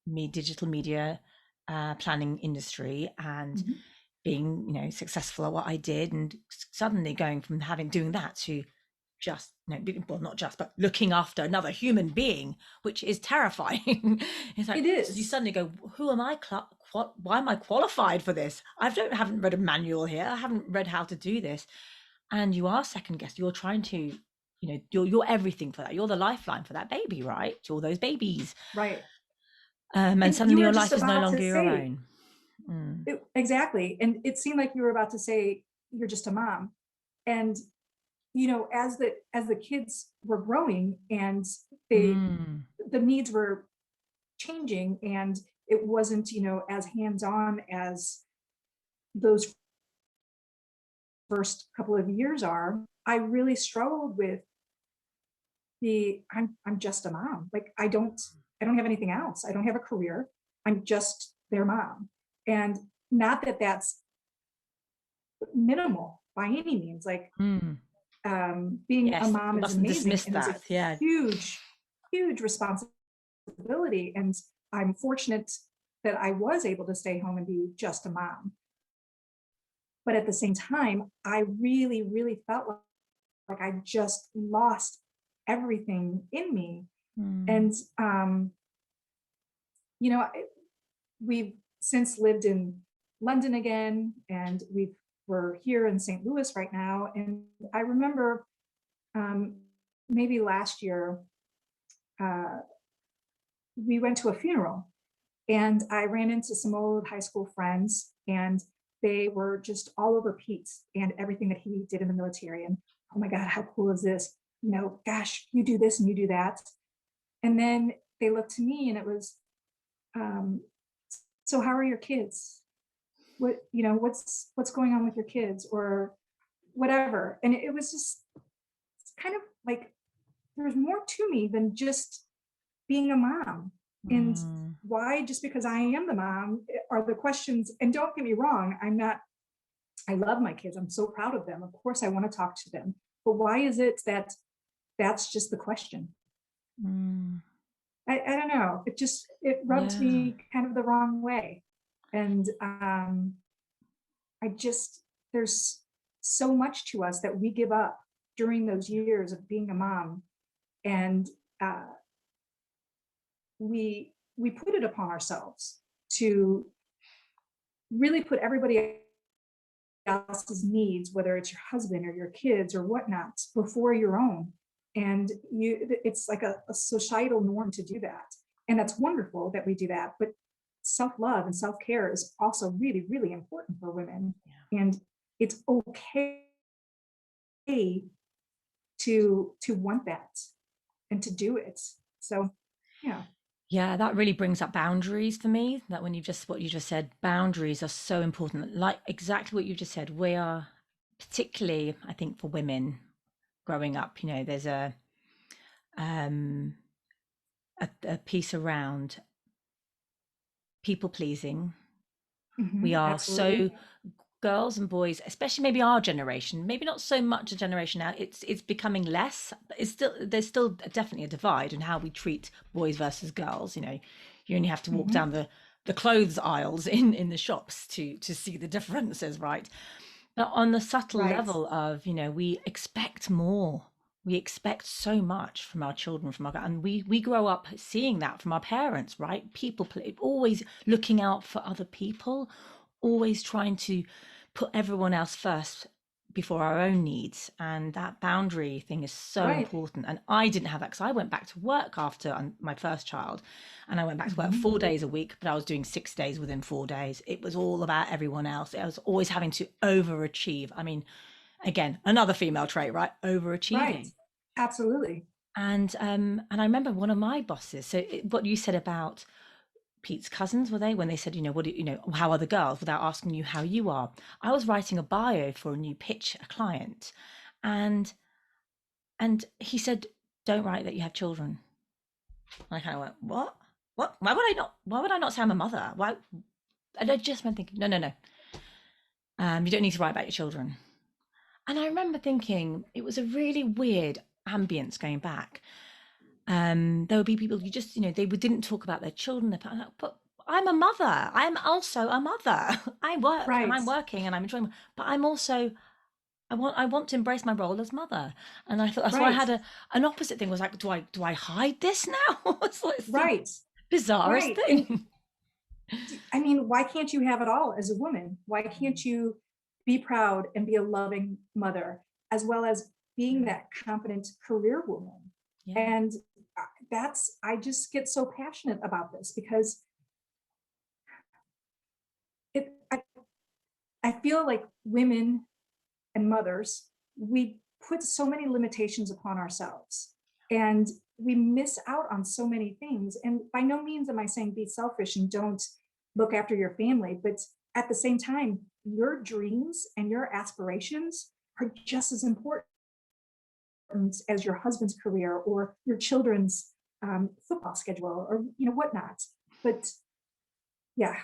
digital media planning industry and Mhm. being, successful at what I did, and suddenly going from doing that to just, well, not just, but looking after another human being, which is terrifying. It's like It you is. suddenly go, who am I? Why am I qualified for this? Haven't read a manual here. I haven't read how to do this. And you are second guessed. You're trying to, you're everything for that. You're the lifeline for that baby, right? To all those babies. Right. And And you suddenly were your just life is no about to longer your say own. Mm. it, exactly. And it seemed like you were about to say you're just a mom. And as the kids were growing and they Mm. the needs were changing and it wasn't, as hands-on as those first couple of years are, I really struggled with I'm just a mom. Like I don't have anything else. I don't have a career. I'm just their mom. And not that that's minimal by any means. Like Mm. being a Yes, mom we is mustn't amazing dismiss and is a that. Yeah. huge, huge responsibility. And I'm fortunate that I was able to stay home and be just a mom. But at the same time, I really, really felt like I just lost everything in me. Mm. And you know, we've since lived in London again, and we're here in St. Louis right now. And I remember um, maybe last year, uh, we went to a funeral, and I ran into some old high school friends, and they were just all over Pete and everything that he did in the military. And oh my God, how cool is this? Gosh, you do this and you do that. And then they looked to me, and it was, um, so how are your kids? What's going on with your kids or whatever? And it was just kind of like there's more to me than just being a mom. And Mm. why, just because I am the mom, are the questions. And don't get me wrong, I love my kids. I'm so proud of them. Of course, I want to talk to them. But why is it that that's just the question? Mm. I don't know. It rubbed Yeah. me kind of the wrong way. And I just, there's so much to us that we give up during those years of being a mom. And uh, we put it upon ourselves to really put everybody else's needs, whether it's your husband or your kids or whatnot, before your own. And it's like a societal norm to do that. And that's wonderful that we do that. But self-love and self-care is also really, really important for women. Yeah. And it's okay to want that and to do it. So yeah. Yeah, that really brings up boundaries for me. That when what you just said, boundaries are so important. Like exactly what you just said, we are, particularly, I think, for women growing up, there's um, a piece around people pleasing. We are Absolutely. so, girls and boys, especially maybe our generation, maybe not so much a generation now, it's becoming less, but there's still definitely a divide in how we treat boys versus girls. You only have to walk Mm-hmm. down the clothes aisles in the shops to see the differences, right? But on the subtle Right. level of, we expect more. We expect so much from our children, and we grow up seeing that from our parents, right? Always looking out for other people, always trying to put everyone else first before our own needs. And that boundary thing is so Right. important. And I didn't have that because I went back to work after my first child, and I went back to work Mm-hmm. 4 days a week, but I was doing 6 days within 4 days. It was all about everyone else. I was always having to overachieve. I mean, again, another female trait, right? Right. Overachieving. Absolutely. And I remember one of my bosses. So what you said about Pete's cousins, were they, when they said, how are the girls, without asking you how you are? I was writing a bio for a new pitch, a client, and he said, don't write that you have children. And I kind of went, what, why would I not say I'm a mother? Why? And I just went thinking, no, no, no, you don't need to write about your children. And I remember thinking it was a really weird ambience going back. There would be people you just, they didn't talk about their children, but I'm a mother. I'm also a mother. I work and Right, I'm working and I'm enjoying, but I'm also, I want to embrace my role as mother. And I thought that's why I right, had an opposite thing was like, do I hide this now? It's the right, bizarrest right. And thing. I mean, why can't you have it all as a woman? Why Mm. can't you be proud and be a loving mother, as well as being Yeah. that confident career woman? Yeah. And I just get so passionate about this because it, I feel like women and mothers, we put so many limitations upon ourselves and we miss out on so many things. And by no means am I saying be selfish and don't look after your family, but at the same time, your dreams and your aspirations are just as important as your husband's career or your children's football schedule or whatnot. But yeah,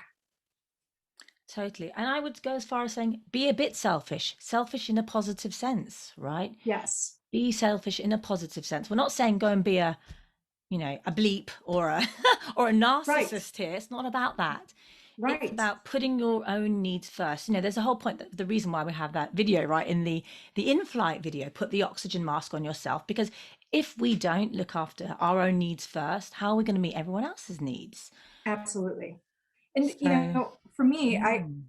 Totally. And I would go as far as saying be a bit selfish, selfish in a positive sense, right? yes, Be selfish in a positive sense. We're not saying go and be a bleep or a or a right, narcissist here. It's not about that. It's right, about putting your own needs first. There's a whole point that the reason why we have that video, right? In the in-flight video, put the oxygen mask on yourself because if we don't look after our own needs first, how are we going to meet everyone else's needs? absolutely. And So, for me, mm,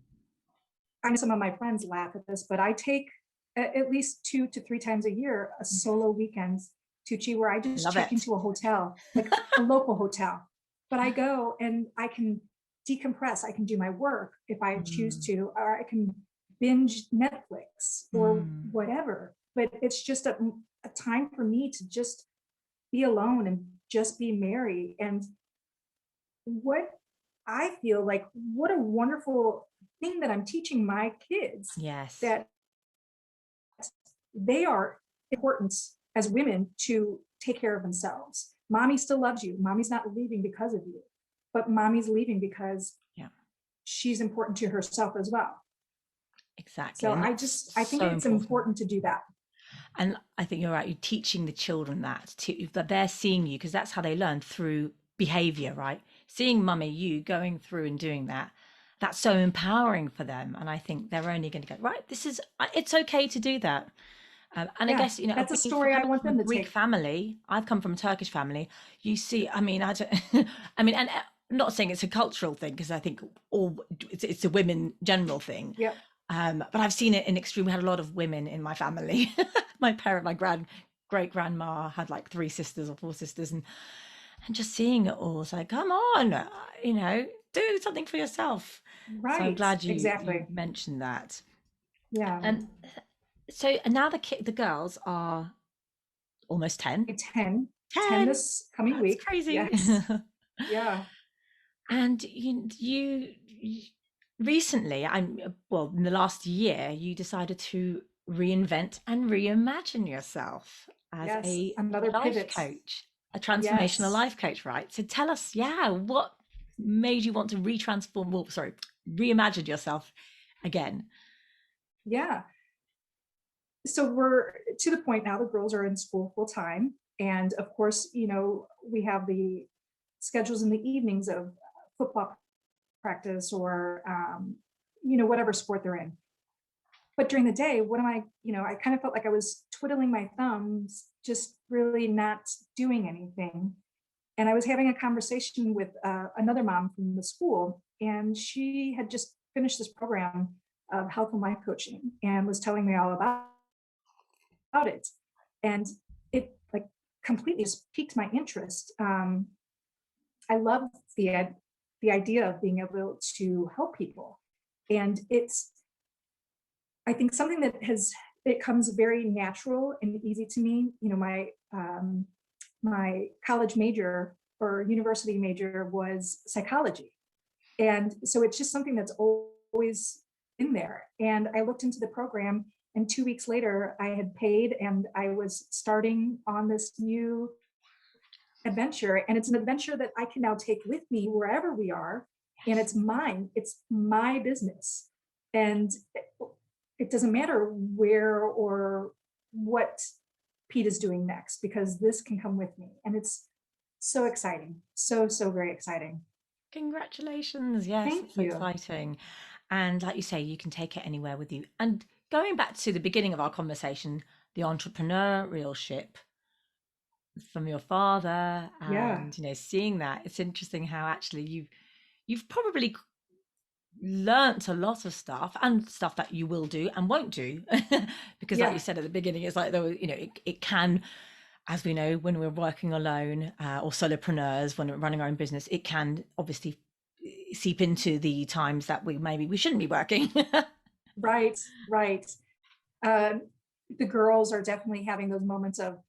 I know some of my friends laugh at this, but I take at least 2 to 3 times a year a solo weekend to Chi where I just love check it. into a hotel, like a local hotel. But I go and I can decompress. I can do my work if I choose Mm, to, or I can binge Netflix or mm. whatever. But it's just a time for me to just be alone and just be merry. And what I feel like, what a wonderful thing that I'm teaching my kids Yes. that they are important as women to take care of themselves. Mommy still loves you. Mommy's not leaving because of you, but mommy's leaving because Yeah, she's important to herself as well. exactly. So And that's I think so it's important. important to do that. And I think you're right. You're teaching the children that they're seeing you because that's how they learn through behavior, right? Seeing mummy, you going through and doing that, that's so empowering for them. And I think they're only going to go, right, it's okay to do that. And I Yeah, guess, that's a being from story I coming want from a them to Greek take. family, I've come from a Turkish family. You see, I mean, I don't, I mean, and I'm not saying it's a cultural thing because I think it's a women general thing. Yep. But I've seen it in extreme. We had a lot of women in my family. My great grandma had like three sisters or four sisters, and just seeing it all, it's like, come on, do something for yourself. So I'm Right. glad you Exactly. mentioned that. Yeah. And so and now the girls are almost 10. 10 10. this coming That's week. crazy. Yes. Yeah. And you recently, well, in the last year, you decided to reinvent and reimagine yourself as Yes. a Another life pivot. coach, a transformational Yes. life coach, right? So tell us, yeah, what made you want to well, sorry, reimagine yourself again? Yeah. So we're to the point now, the girls are in school full time. And of course, we have the schedules in the evenings of football practice or, whatever sport they're in. But during the day, what am I kind of felt like I was twiddling my thumbs, just really not doing anything. And I was having a conversation with another mom from the school, and she had just finished this program of health and life coaching and was telling me all about it. And it like completely just piqued my interest. I love the idea of being able to help people. And it's, I think, something that it comes very natural and easy to me. My college major or university major was psychology. And so it's just something that's always in there. And I looked into the program, and 2 weeks later, I had paid and I was starting on this new adventure. And it's an adventure that I can now take with me wherever we are. And Yes. it's mine, it's my business. And it doesn't matter where or what Pete is doing next, because this can come with me. And it's so exciting. So, so very exciting. Congratulations. Yes, Thank it's so you. exciting. And like you say, you can take it anywhere with you. And going back to the beginning of our conversation, the entrepreneurial ship from your father Yeah. and seeing that, it's interesting how actually you've probably learnt a lot of stuff and stuff that you will do and won't do because like you Yeah. said at the beginning, it's like though it can, as we know, when we're working alone or solopreneurs, when we're running our own business, it can obviously seep into the times that we shouldn't be working. Right. Right. Uh, the girls are definitely having those moments of,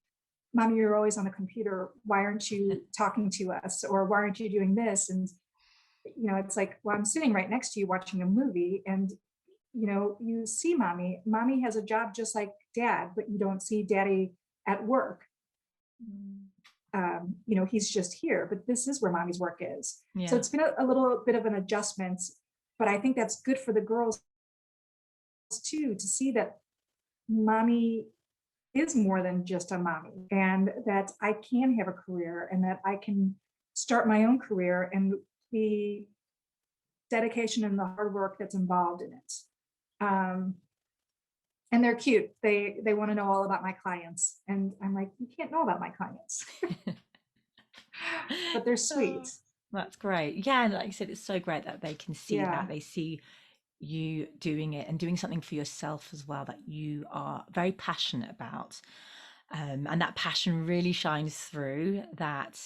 Mommy, you're always on the computer. Why aren't you talking to us? Or why aren't you doing this? And, it's like, well, I'm sitting right next to you watching a movie, and, you see mommy. Mommy has a job just like dad, but you don't see daddy at work. He's just here, but this is where mommy's work is. So Yeah. it's been a little bit of an adjustment, but I think that's good for the girls too, to see that mommy is more than just a mommy, and that I can have a career, and that I can start my own career, and the dedication and the hard work that's involved in it. Um, and they're cute. They want to know all about my clients, and I'm like, you can't know about my clients, but they're Oh, sweet. that's great. Yeah, and like you said, it's so great that they can see that. Yeah, They see you doing it and doing something for yourself as well that you are very passionate about. And that passion really shines through that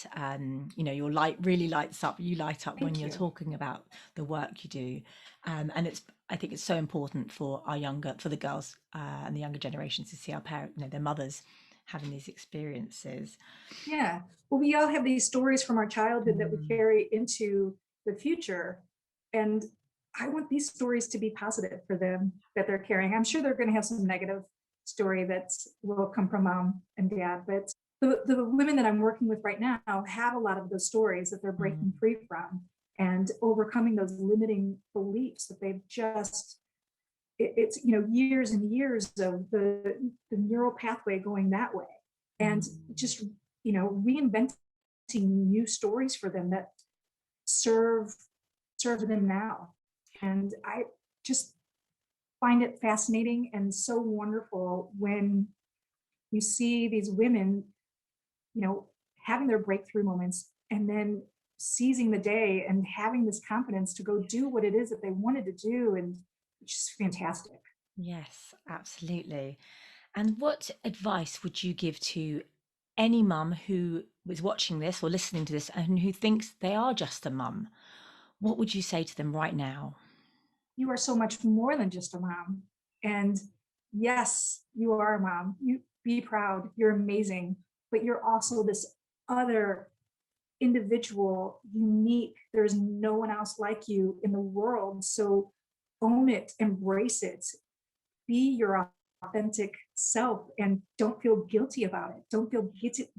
your light really lights up, you light up when thank you're you. talking about the work you do. And I think it's so important for for the girls and the younger generations to see our parents, their mothers having these experiences. Yeah. Well, we all have these stories from our childhood that we Mm, carry into the future. And I want these stories to be positive for them that they're carrying. I'm sure they're going to have some negative story that will come from mom and dad, but the women that I'm working with right now have a lot of those stories that they're breaking mm, free from, and overcoming those limiting beliefs that they've just, it's years and years of the neural pathway going that way, and mm. just reinventing new stories for them that serve serve them now. And I just find it fascinating and so wonderful when you see these women, you know having their breakthrough moments, and then seizing the day and having this confidence to go do what it is that they wanted to do, and it's just fantastic. Yes, absolutely. And what advice would you give to any mum who was watching this or listening to this and who thinks they are just a mum? What would you say to them right now? You are so much more than just a mom. And yes, you are a mom. You be proud. You're amazing. But you're also this other individual, unique. There's no one else like you in the world. So own it, embrace it, be your authentic self, and don't feel guilty about it. Don't feel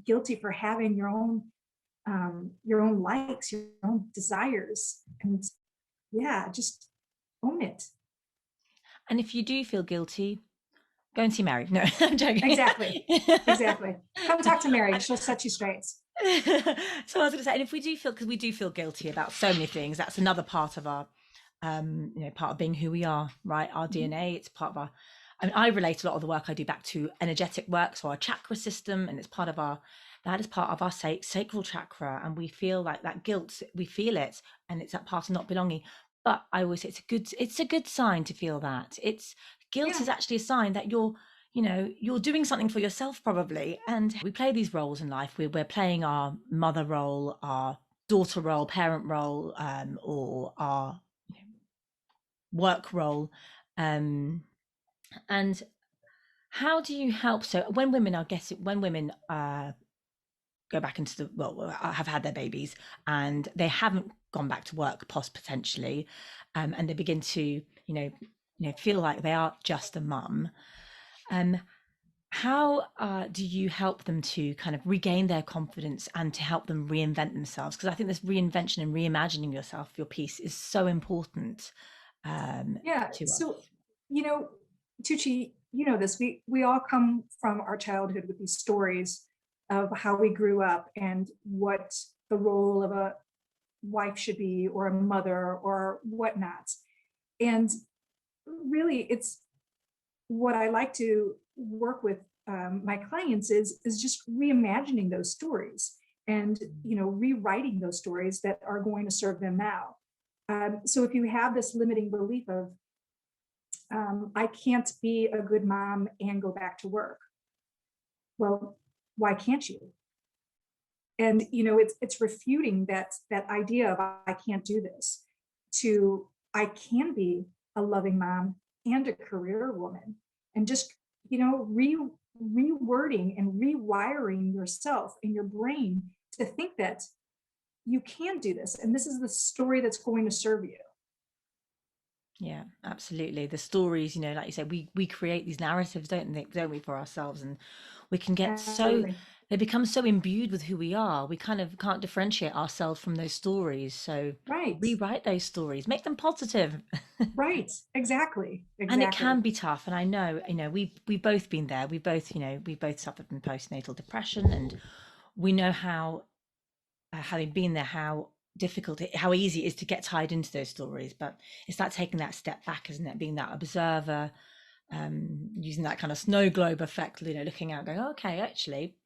guilty for having your own likes, your own desires. And yeah, just own it. And if you do feel guilty, go and see Mary. No, I'm joking. Exactly. Exactly. Come talk to Mary. She'll set you straight. So I was going to say, and if we do feel, because we do feel guilty about so many things, that's another part of our, part of being who we are, right? Our Mhm. DNA. It's part of our. I mean, I relate a lot of the work I do back to energetic work, so our chakra system, and it's part of our. That is part of our sacral chakra, and we feel like that guilt. We feel it, and it's that part of not belonging. But I always say it's a good sign to feel that. It's guilt Yeah. is actually a sign that you're doing something for yourself probably. And we play these roles in life. We're playing our mother role, our daughter role, parent role, or our work role. Um, and how do you help? So when women, I guess, when women go back into the, well, have had their babies and they haven't gone back to work potentially, and they begin to, feel like they are just a mum. Um, How do you help them to kind of regain their confidence and to help them reinvent themselves? Because I think this reinvention and reimagining yourself, your piece, is so important um, Yeah. to us. So, you know, Tucci, you know this, we all come from our childhood with these stories of how we grew up and what the role of a wife should be, or a mother, or whatnot. And really, it's what I like to work with my clients is just reimagining those stories, and rewriting those stories that are going to serve them now. So if you have this limiting belief of I can't be a good mom and go back to work, well, why can't you? And it's refuting that idea of I can't do this, to I can be a loving mom and a career woman, and just rewording and rewiring yourself and your brain to think that you can do this, and this is the story that's going to serve you. Yeah, absolutely. The stories, like you said, we create these narratives, don't we, for ourselves, and we can get so Absolutely. they become so imbued with who we are. We kind of can't differentiate ourselves from those stories. So Right. rewrite those stories, make them positive. Right. Exactly. And it Exactly. can be tough. And I know, we've both been there. We both suffered from postnatal depression, and we know how, having been there, how how easy it is to get tied into those stories. But it's like taking that step back, isn't it? Being that observer, using that kind of snow globe effect, looking out, going, okay, actually,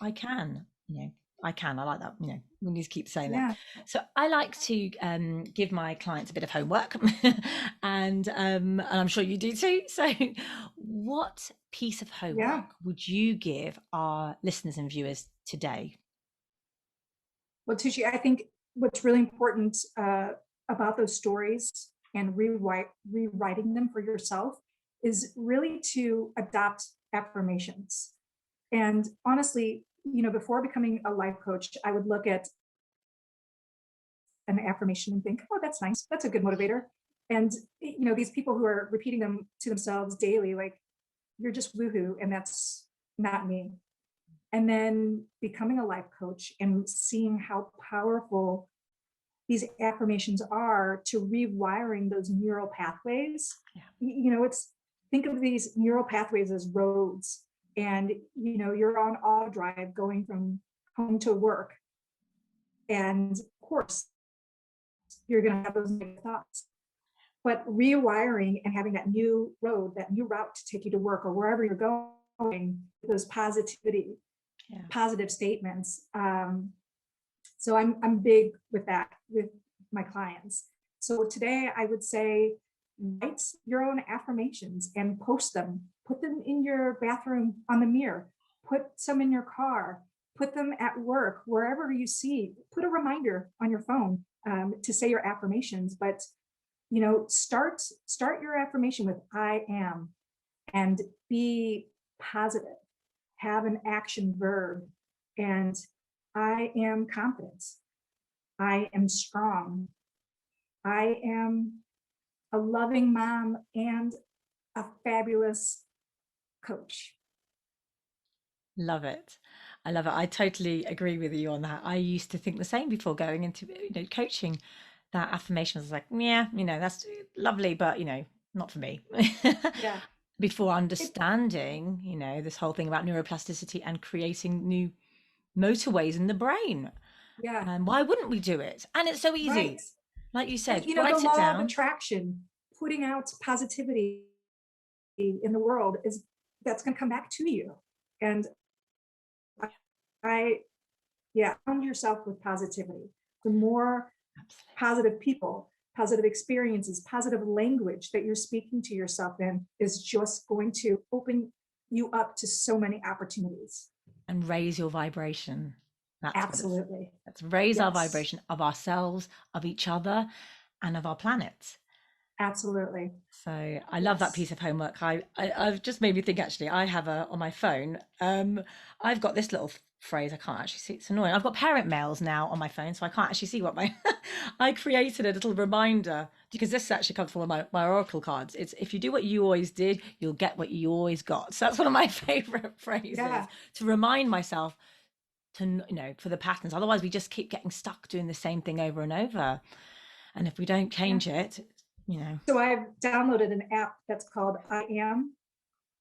I can, I can. I like that. We need to keep saying that. Yeah. So I like to give my clients a bit of homework, and I'm sure you do too. So, what piece of homework Yeah. would you give our listeners and viewers today? Well, Tucci, I think what's really important about those stories and rewriting them for yourself is really to adopt affirmations. And honestly, before becoming a life coach, I would look at an affirmation and think, oh, that's nice. That's a good motivator. And, these people who are repeating them to themselves daily, like, you're just woohoo, and that's not me. And then becoming a life coach and seeing how powerful these affirmations are to rewiring those neural pathways. Yeah. It's think of these neural pathways as roads, and you're on auto drive going from home to work, and of course you're going to have those negative thoughts. But rewiring and having that new road, that new route to take you to work or wherever you're going, those Yeah. positive statements. So I'm big with that with my clients. So today I would say write your own affirmations and post them. Put them in your bathroom on the mirror. Put some in your car. Put them at work, wherever you see. Put a reminder on your phone to say your affirmations. But start your affirmation with I am, and be positive. Have an action verb, and I am confident. I am strong. I am a loving mom and a fabulous coach. Love it. I love it. I totally agree with you on that. I used to think the same before going into, coaching. That affirmation was like, yeah, that's lovely, but not for me. Yeah. Before It, understanding, this whole thing about neuroplasticity and creating new motorways in the brain. yeah. And why wouldn't we do it? And it's so Right. easy. Like you And said, the write it law of down. attraction, putting out positivity in the world, is that's going to come back to you. And I yeah, surround yourself with positivity. The more Absolutely. positive people, positive experiences, positive language that you're speaking to yourself in is just going to open you up to so many opportunities. And raise your vibration. That's what it's. Absolutely. Let's raise our Yes, vibration of ourselves, of each other, and of our planet. absolutely. So I love that Yes. piece of homework. I've just made me think. Actually, I have a on my phone. I've got this little phrase. I can't actually see. It's annoying. I've got parent mails now on my phone, so I can't actually see what my. I created a little reminder because this actually comes from one of my oracle cards. It's if you do what you always did, you'll get what you always got. So that's one of my favorite phrases Yeah. to remind myself to for the patterns. Otherwise, we just keep getting stuck doing the same thing over and over. And if we don't Yeah. change it, you know. So I've downloaded an app that's called I Am.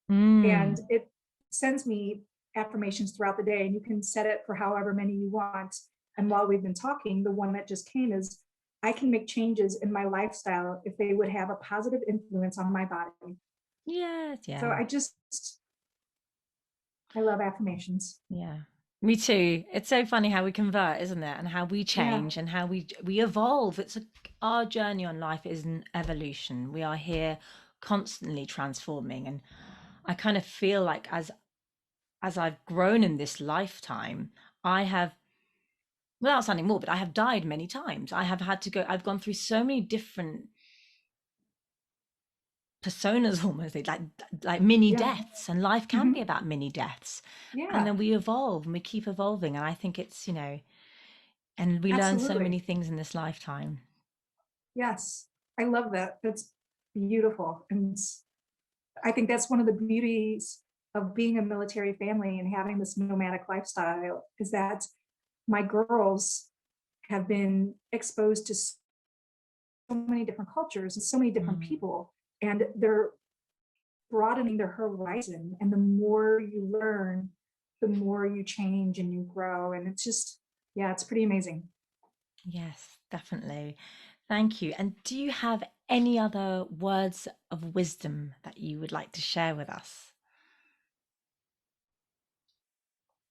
And Mm. it sends me affirmations throughout the day, and you can set it for however many you want. And while we've been talking, the one that just came is, I can make changes in my lifestyle if they would have a positive influence on my body. Yes, So yeah. I love affirmations. Yeah. Me too. It's so funny how we convert, isn't it? And how we Yeah, change and how we evolve. Our journey on life is an evolution. We are here constantly transforming. And I kind of feel like as I've grown in this lifetime, I have, without sounding morbid, I have died many times. I've gone through so many different personas almost, like mini yeah, deaths, and life can be hmm, about mini deaths. And yeah, then we evolve and we keep evolving. And I think and we learn so absolutely. many things in this lifetime. Yes, I love that. That's beautiful. And I think that's one of the beauties of being a military family and having this nomadic lifestyle, is that my girls have been exposed to so many different cultures and so many different Mm. people, and they're broadening their horizon. And the more you learn, the more you change and you grow. And it's just, yeah, it's pretty amazing. Yes, definitely. Thank you. And do you have any other words of wisdom that you would like to share with us?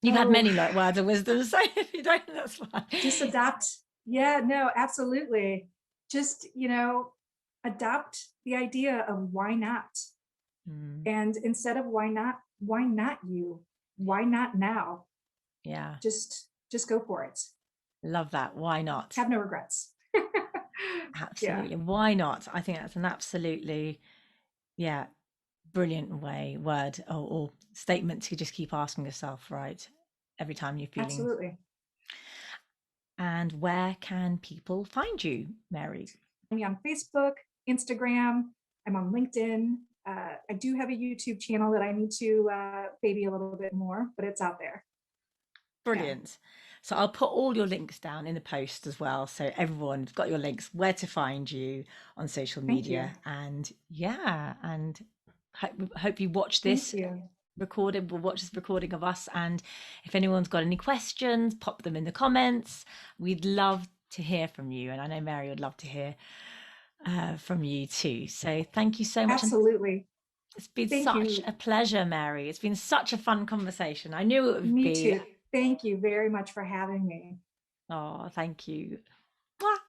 You've had Oh, many words of wisdom, so if you don't, that's fine. just adopt. Yeah, no, absolutely. Just, adopt the idea of why not. Mm, And instead of why not you? Why not now? yeah, Just go for it. love that. Why not? Have no regrets. Yeah, Absolutely. Why not? I think that's an absolutely, yeah, brilliant word or statement to just keep asking yourself, right? Every time you're feeling. absolutely. And where can people find you, Mary? Me on Facebook, Instagram. I'm on LinkedIn. I do have a YouTube channel that I need to baby a little bit more, but it's out there. Yeah. Brilliant. So I'll put all your links down in the post as well. So everyone's got your links where to find you on social Thank you. media. And yeah, and hope you watch Thank this you. recording. We'll watch this recording of us. And if anyone's got any questions, pop them in the comments. We'd love to hear from you. And I know Mary would love to hear from you too. So thank you so much. And Absolutely. it's been Thank such you. a pleasure, Mary. It's been such a fun conversation. I knew it would Me be. too. Thank you very much for having me. Oh, thank you.